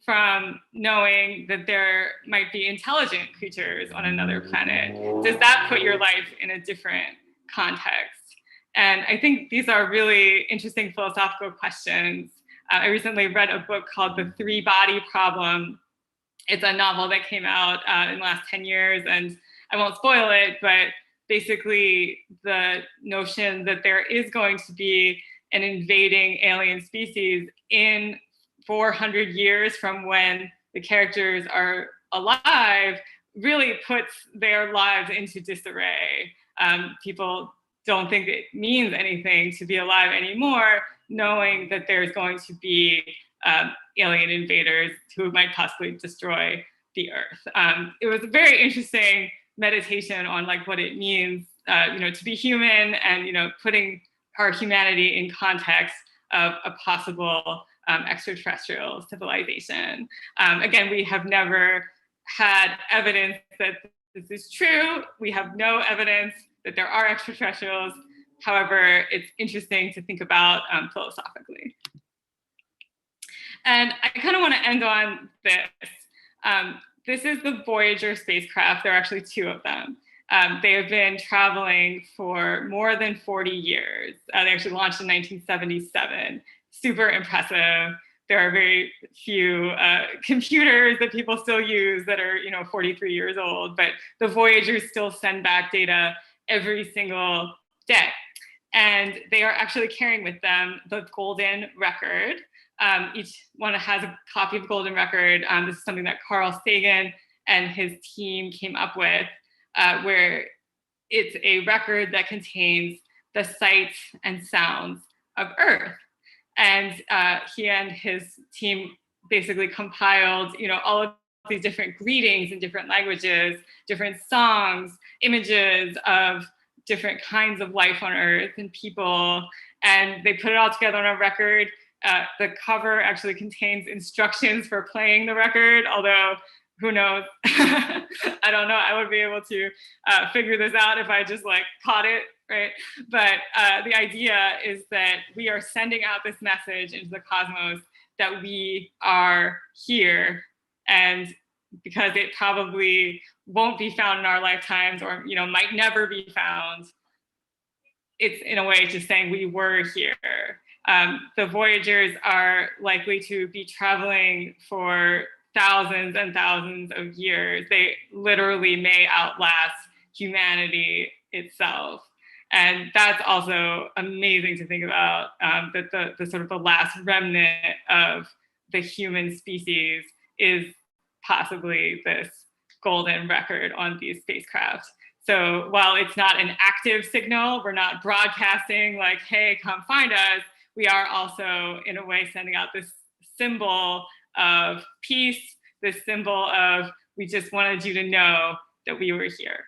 from knowing that there might be intelligent creatures on another planet? Does that put your life in a different context? And I think these are really interesting philosophical questions. I recently read a book called The Three-Body Problem. It's a novel that came out in the last 10 years, and I won't spoil it, but basically the notion that there is going to be an invading alien species in 400 years from when the characters are alive really puts their lives into disarray. People don't think it means anything to be alive anymore, knowing that there's going to be alien invaders who might possibly destroy the Earth. It was a very interesting meditation on like what it means, you know, to be human, and, you know, putting our humanity in context of a possible extraterrestrial civilization. Again, we have never had evidence that this is true. We have no evidence that there are extraterrestrials. However, it's interesting to think about philosophically. And I kind of want to end on this. This is the Voyager spacecraft. There are actually two of them. They have been traveling for more than 40 years. They actually launched in 1977. Super impressive. there are very few computers that people still use that are, 43 years old, but the Voyagers still send back data every single day. And they are actually carrying with them the Golden Record. Each one has a copy of Golden Record. This is something that Carl Sagan and his team came up with, where it's a record that contains the sights and sounds of Earth. And he and his team basically compiled, all of these different greetings in different languages, different songs, images of different kinds of life on Earth and people, and they put it all together on a record. The cover actually contains instructions for playing the record, although who knows? I don't know. I would be able to figure this out if I just caught it, right? But the idea is that we are sending out this message into the cosmos that we are here, and because it probably won't be found in our lifetimes, or might never be found, it's in a way just saying we were here. The Voyagers are likely to be traveling for thousands and thousands of years. They literally may outlast humanity itself. And that's also amazing to think about, that the sort of the last remnant of the human species is possibly this golden record on these spacecraft. So while it's not an active signal, we're not broadcasting like, hey, come find us, we are also in a way sending out this symbol of peace, this symbol of, we just wanted you to know that we were here.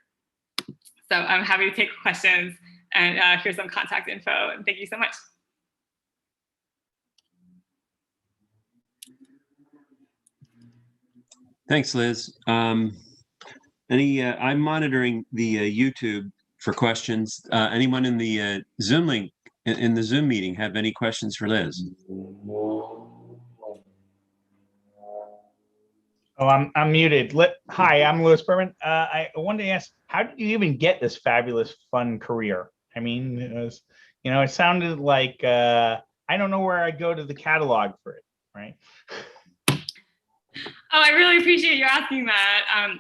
So I'm happy to take questions, and here's some contact info, and thank you so much. Thanks, Liz. I'm monitoring the YouTube for questions. Anyone in the Zoom link, in the Zoom meeting, have any questions for Liz? Oh, I'm muted. Hi, I'm Louis Berman. I wanted to ask, how did you even get this fabulous, fun career? I mean, it sounded like I don't know where I go to the catalog for it, right? Oh, I really appreciate you asking that.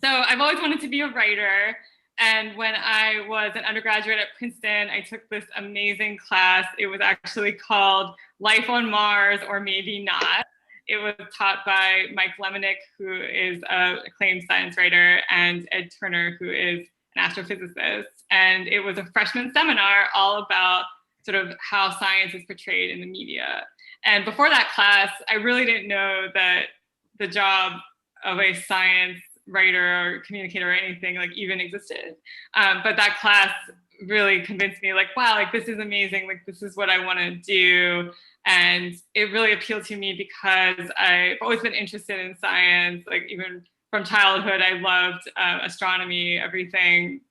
So I've always wanted to be a writer. And when I was an undergraduate at Princeton, I took this amazing class. It was actually called Life on Mars, or Maybe Not. It was taught by Mike Lemonick, who is an acclaimed science writer, and Ed Turner, who is an astrophysicist. And it was a freshman seminar all about sort of how science is portrayed in the media. And before that class, I really didn't know that the job of a science writer or communicator or anything even existed. But that class really convinced me wow, this is amazing. This is what I want to do. And it really appealed to me because I've always been interested in science. Even from childhood, I loved astronomy, everything.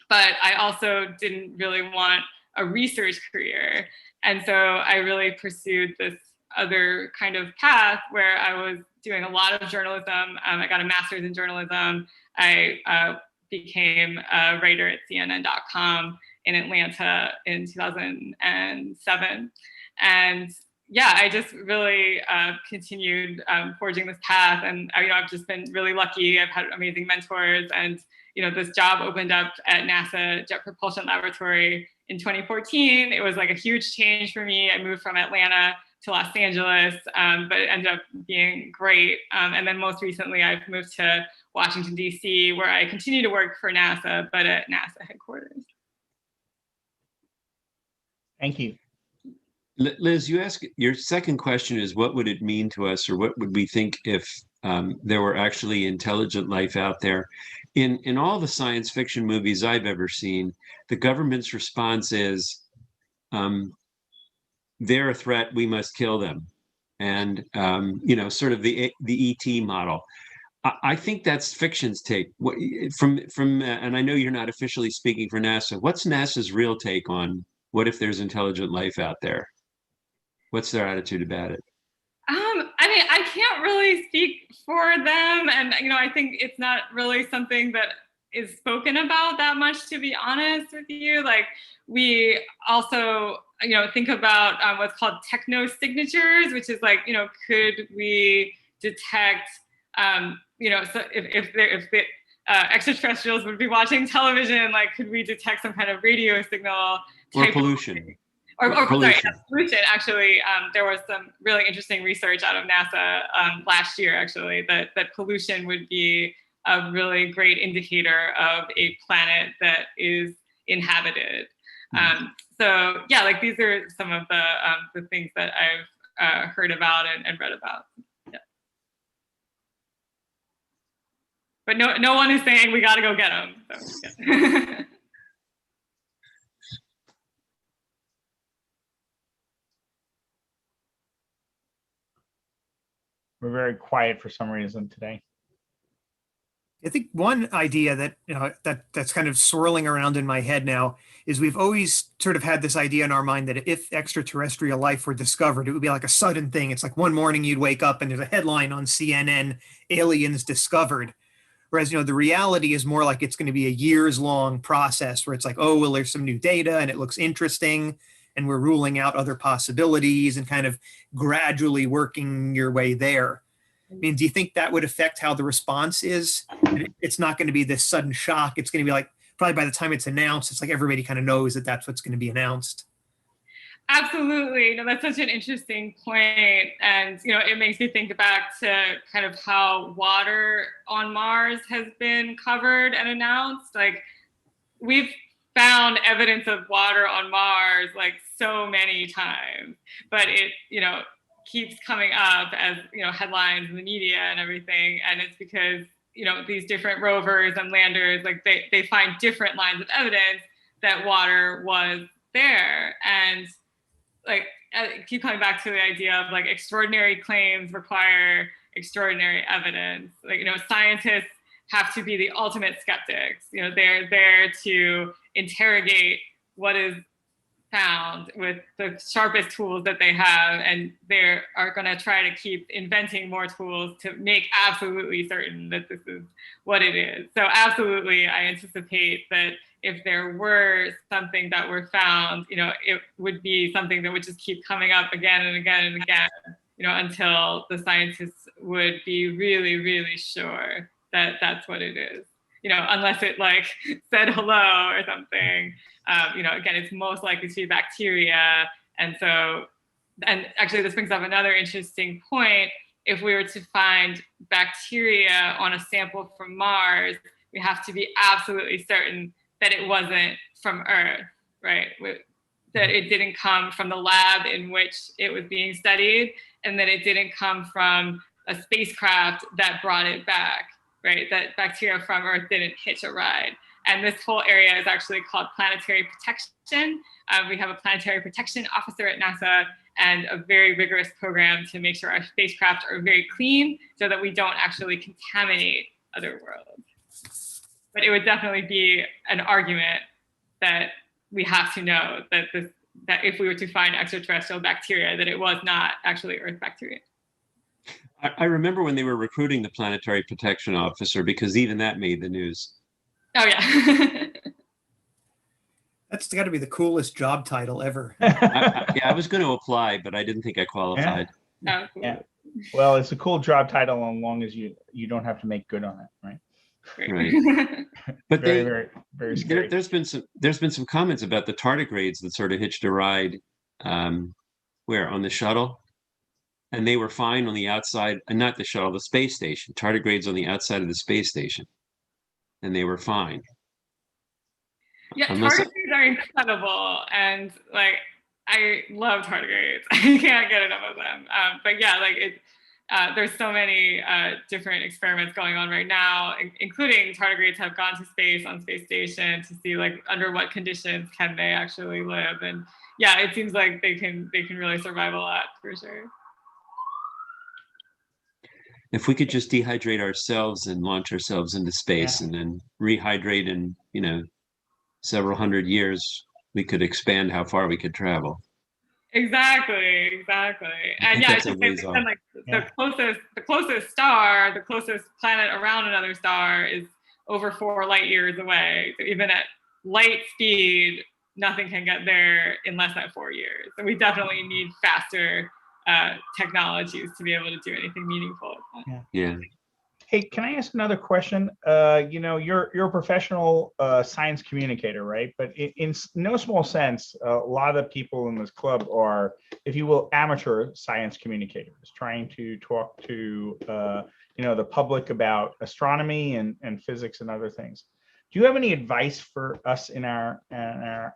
But I also didn't really want a research career. And so I really pursued this other kind of path where I was doing a lot of journalism. I got a master's in journalism. I became a writer at CNN.com in Atlanta in 2007. And yeah, I just really continued forging this path. And I've just been really lucky. I've had amazing mentors. And this job opened up at NASA Jet Propulsion Laboratory in 2014. It was a huge change for me. I moved from Atlanta to Los Angeles, but it ended up being great. And then most recently, I've moved to Washington, D.C., where I continue to work for NASA, but at NASA headquarters. Thank you. Liz, you ask, your second question is, what would it mean to us, or what would we think if there were actually intelligent life out there? In all the science fiction movies I've ever seen, the government's response is, they're a threat, we must kill them. And, sort of the ET model. I think that's fiction's take. And I know you're not officially speaking for NASA. What's NASA's real take on what if there's intelligent life out there? What's their attitude about it? I can't really speak for them. And, I think it's not really something that is spoken about that much, to be honest with you. Like, we also, think about what's called techno-signatures, which is like, could we detect, so if the extraterrestrials would be watching television, like, could we detect some kind of radio signal? Or pollution. Or pollution. Sorry, pollution. Actually, there was some really interesting research out of NASA last year, actually, that pollution would be a really great indicator of a planet that is inhabited. So yeah, like, these are some of the things that I've heard about and read about. Yeah. But no one is saying we got to go get them. So, yeah. We're very quiet for some reason today. I think one idea that that's kind of swirling around in my head now is we've always sort of had this idea in our mind that if extraterrestrial life were discovered, it would be like a sudden thing. It's like one morning you'd wake up and there's a headline on CNN, aliens discovered. Whereas, the reality is more like it's going to be a years-long process where it's like, oh, well, there's some new data and it looks interesting and we're ruling out other possibilities and kind of gradually working your way there. I mean, do you think that would affect how the response is? It's not going to be this sudden shock. It's going to be like, probably by the time it's announced, it's like everybody kind of knows that that's what's going to be announced. Absolutely. No, that's such an interesting point. And, it makes me think back to kind of how water on Mars has been covered and announced. Like, we've found evidence of water on Mars like so many times, but it, keeps coming up as, headlines in the media and everything. And it's because, these different rovers and landers, like, they find different lines of evidence that water was there. And like, I keep coming back to the idea of like extraordinary claims require extraordinary evidence. Like, scientists have to be the ultimate skeptics. They're there to interrogate what is found with the sharpest tools that they have, and they are going to try to keep inventing more tools to make absolutely certain that this is what it is. So absolutely, I anticipate that if there were something that were found, it would be something that would just keep coming up again and again and again, until the scientists would be really, really sure that that's what it is. Unless it like said hello or something, again, it's most likely to be bacteria. And actually this brings up another interesting point. If we were to find bacteria on a sample from Mars, we have to be absolutely certain that it wasn't from Earth, right? That it didn't come from the lab in which it was being studied, and that it didn't come from a spacecraft that brought it back, right? That bacteria from Earth didn't hitch a ride. And this whole area is actually called planetary protection. We have a planetary protection officer at NASA and a very rigorous program to make sure our spacecraft are very clean so that we don't actually contaminate other worlds. But it would definitely be an argument that we have to know that if we were to find extraterrestrial bacteria, that it was not actually Earth bacteria. I remember when they were recruiting the planetary protection officer, because even that made the news. Oh, yeah. That's got to be the coolest job title ever. I was going to apply, but I didn't think I qualified. Oh, cool. Yeah. Well, it's a cool job title as long as you don't have to make good on it, right? Right. But very scary. there's been some comments about the tardigrades that sort of hitched a ride on the shuttle, and they were fine on the outside, and not the shuttle, the space station. Tardigrades on the outside of the space station, and they were fine. Yeah, tardigrades are incredible, and like I love tardigrades. I can't get enough of them. But yeah, like there's so many different experiments going on right now, including tardigrades have gone to space on space station to see like under what conditions can they actually live. And yeah, it seems like they can really survive a lot for sure. If we could just dehydrate ourselves and launch ourselves into space, and then rehydrate in, several hundred years, we could expand how far we could travel. Exactly. And yeah, it's just like the closest star, the closest planet around another star is over 4 light years away. So even at light speed, nothing can get there in less than 4 years. So we definitely need faster technologies to be able to do anything meaningful. Yeah. Hey, can I ask another question? You know, you're a professional science communicator, right? But in no small sense, a lot of the people in this club are, if you will, amateur science communicators, trying to talk to you know, the public about astronomy and physics and other things. Do you have any advice for us in our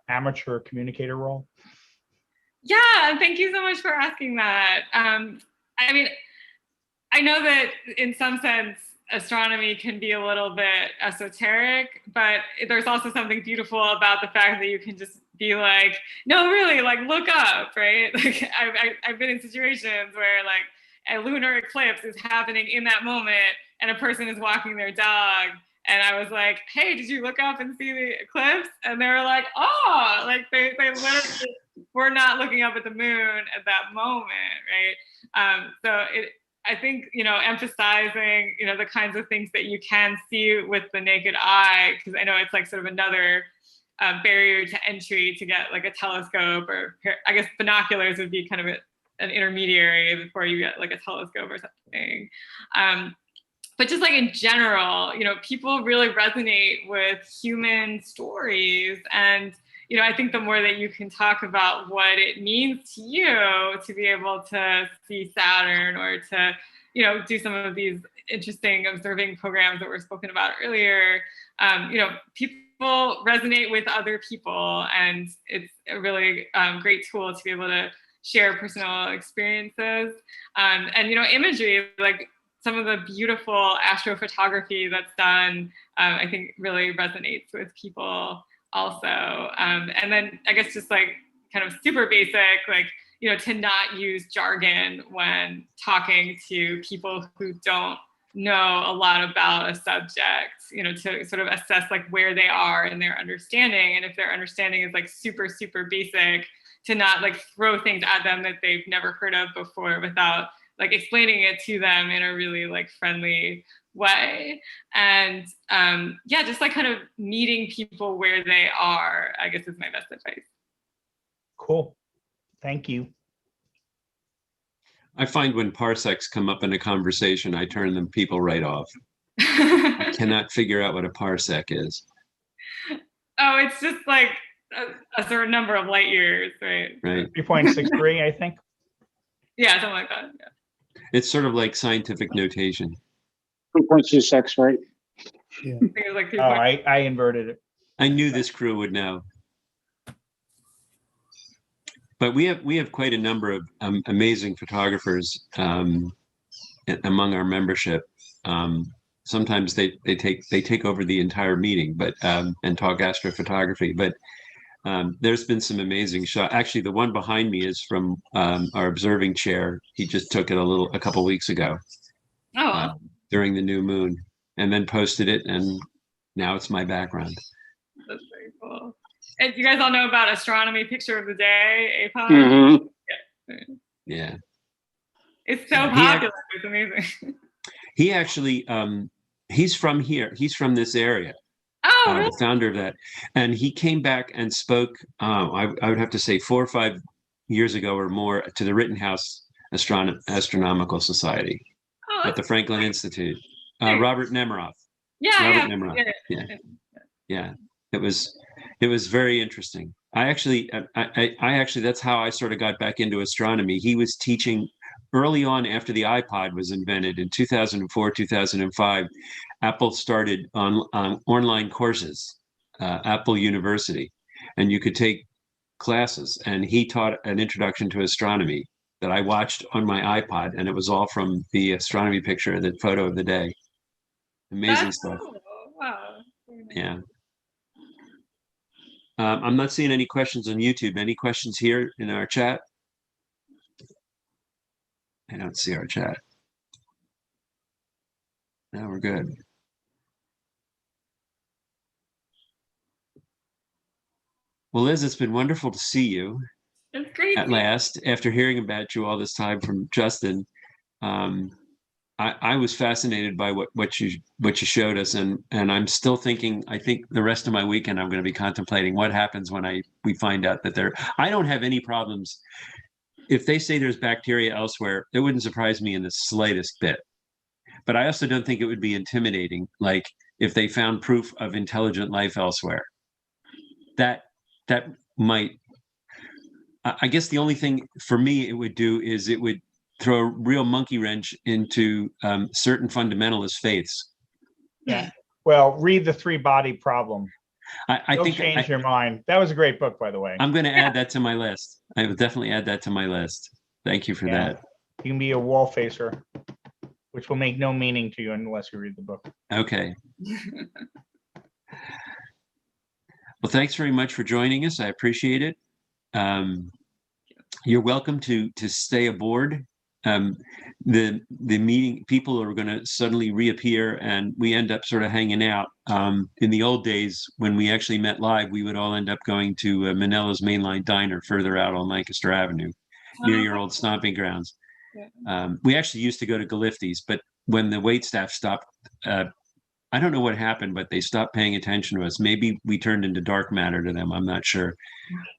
amateur communicator role? Yeah, thank you so much for asking that. I mean, I know that in some sense, astronomy can be a little bit esoteric, but there's also something beautiful about the fact that you can just be like, no, really, like look up, right? Like I've been in situations where like a lunar eclipse is happening in that moment and a person is walking their dog. And I was like, hey, did you look up and see the eclipse? And they were like, oh, like they literally were not looking up at the moon at that moment, right? So I think, you know, emphasizing, you know, the kinds of things that you can see with the naked eye, because I know it's like sort of another barrier to entry to get like a telescope, or I guess binoculars would be kind of an intermediary before you get like a telescope or something. But just like in general, you know, people really resonate with human stories. And, you know, I think the more that you can talk about what it means to you to be able to see Saturn, or to, you know, do some of these interesting observing programs that were spoken about earlier, you know, people resonate with other people. And it's a really great tool to be able to share personal experiences. And, you know, imagery, like, some of the beautiful astrophotography that's done, I think really resonates with people also. And then I guess just like kind of super basic, like, you know, to not use jargon when talking to people who don't know a lot about a subject, you know, to sort of assess like where they are in their understanding. And if their understanding is like super, super basic, to not like throw things at them that they've never heard of before without like explaining it to them in a really like friendly way. And yeah, just like kind of meeting people where they are, I guess, is my best advice. Cool. Thank you. I find when parsecs come up in a conversation, I turn them people right off. I cannot figure out what a parsec is. Oh, it's just like a certain number of light years, right? Right. 3.63, I think. Yeah, something like that. Yeah. It's sort of like scientific notation. 3.26, right? Yeah. I think it was like 3. Oh, I inverted it. I knew this crew would know. But we have quite a number of amazing photographers among our membership. Sometimes they take over the entire meeting, but and talk astrophotography. But there's been some amazing shots. Actually, the one behind me is from our observing chair. He just took it a couple weeks ago. Oh, during the new moon, and then posted it, and now it's my background. that's very cool. And you guys all know about Astronomy Picture of the Day, APOD? Mm-hmm. Yeah. It's so popular. It's amazing. He actually, he's from here. He's from this area. Oh, really? The founder of that. And he came back and spoke, I would have to say 4 or 5 years ago or more, to the Rittenhouse Astronomical Society at the Franklin Institute. Robert Nemiroff. Yeah, Robert Nemiroff. Yeah. It was very interesting. I actually, that's how I sort of got back into astronomy. He was teaching early on after the iPod was invented in 2004, 2005. Apple started on online courses, Apple University, and you could take classes. And he taught an introduction to astronomy that I watched on my iPod, and it was all from the astronomy picture, the photo of the day. Amazing That's stuff. cool. Wow. Very nice. Yeah. I'm not seeing any questions on YouTube. Any questions here in our chat? I don't see our chat. No, we're good. Well, Liz, it's been wonderful to see you It's great. at last, after hearing about you all this time from Justin. I was fascinated by what you showed us, and I'm still thinking. I think the rest of my weekend I'm going to be contemplating what happens when we find out that there. I don't have any problems. If they say there's bacteria elsewhere, it wouldn't surprise me in the slightest bit. But I also don't think it would be intimidating, like if they found proof of intelligent life elsewhere. That might. I guess the only thing for me it would do is it would throw a real monkey wrench into certain fundamentalist faiths. Yeah. Well, read The Three Body Problem. I You'll think change your mind. That was a great book, by the way. I'm going to add that to my list. I will definitely add that to my list. Thank you for Yeah. that. You can be a wall facer, which will make no meaning to you unless you read the book. Okay. Well, thanks very much for joining us. I appreciate it. You're welcome to stay aboard. The meeting people are going to suddenly reappear, and we end up sort of hanging out. In the old days, when we actually met live, we would all end up going to Manila's Mainline Diner further out on Lancaster Avenue, near your old stomping grounds. We actually used to go to Galifte's, but when the wait staff stopped, I don't know what happened, but they stopped paying attention to us. Maybe we turned into dark matter to them. I'm not sure,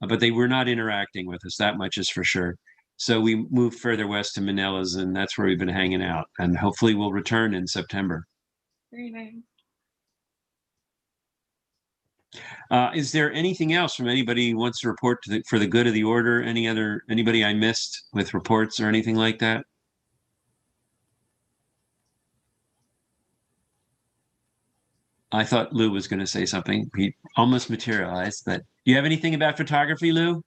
but they were not interacting with us. That much is for sure. So we moved further west to Manila's, and that's where we've been hanging out. And hopefully we'll return in September. Very nice. Is there anything else from anybody who wants to report for the good of the order? Anybody I missed with reports or anything like that? I thought Lou was going to say something. He almost materialized. But do you have anything about photography, Lou?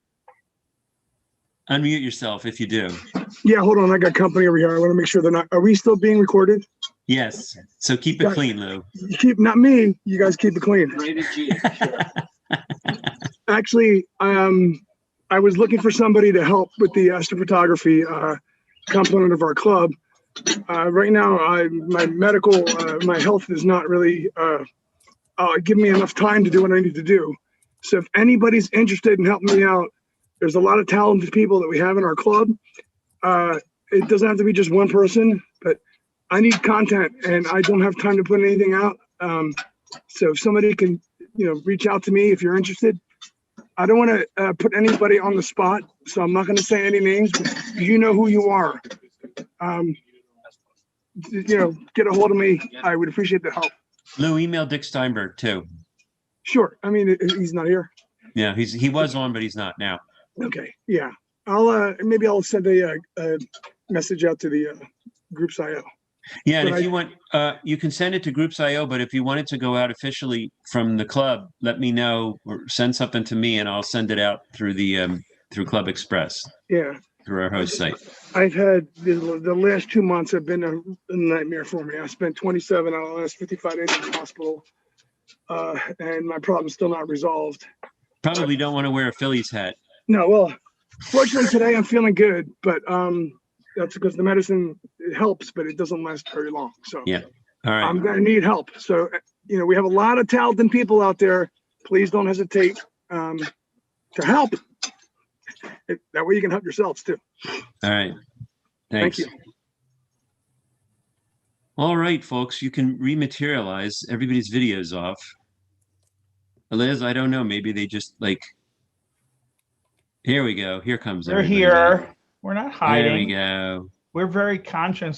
Unmute yourself if you do. Yeah, hold on. I got company over here. I want to make sure they're not. Are we still being recorded? Yes. So keep it clean, Lou. Not me. You guys keep it clean. Actually, I was looking for somebody to help with the astrophotography component of our club. Right now, my health is not really give me enough time to do what I need to do. So if anybody's interested in helping me out, there's a lot of talented people that we have in our club. It doesn't have to be just one person, but I need content and I don't have time to put anything out. So if somebody can, reach out to me if you're interested. I don't want to put anybody on the spot, so I'm not going to say any names, but you know who you are. Get a hold of me. I would appreciate the help. Lou, email Dick Steinberg too. Sure. I mean, he's not here. Yeah, he was on, but he's not now. Okay. Yeah. Maybe I'll send a message out to the Groups IO. Yeah, and if you want, you can send it to Groups IO, but if you want it to go out officially from the club, let me know or send something to me and I'll send it out through through Club Express. Yeah. Through our host site. I've had the last 2 months have been a nightmare for me. I spent 27 out of the last 55 days in the hospital, and my problem's still not resolved. Probably don't want to wear a Phillies hat. No, well, fortunately today I'm feeling good, but that's because the medicine helps, but it doesn't last very long. So yeah, all right. I'm gonna need help. So we have a lot of talented people out there. Please don't hesitate to help. That way you can help yourselves too. All right. Thanks. Thank you. All right, folks, you can rematerialize. Everybody's video's off. Liz, I don't know. Maybe they just here we go. Here comes We're everybody. here. We're not hiding. There we go. We're very conscious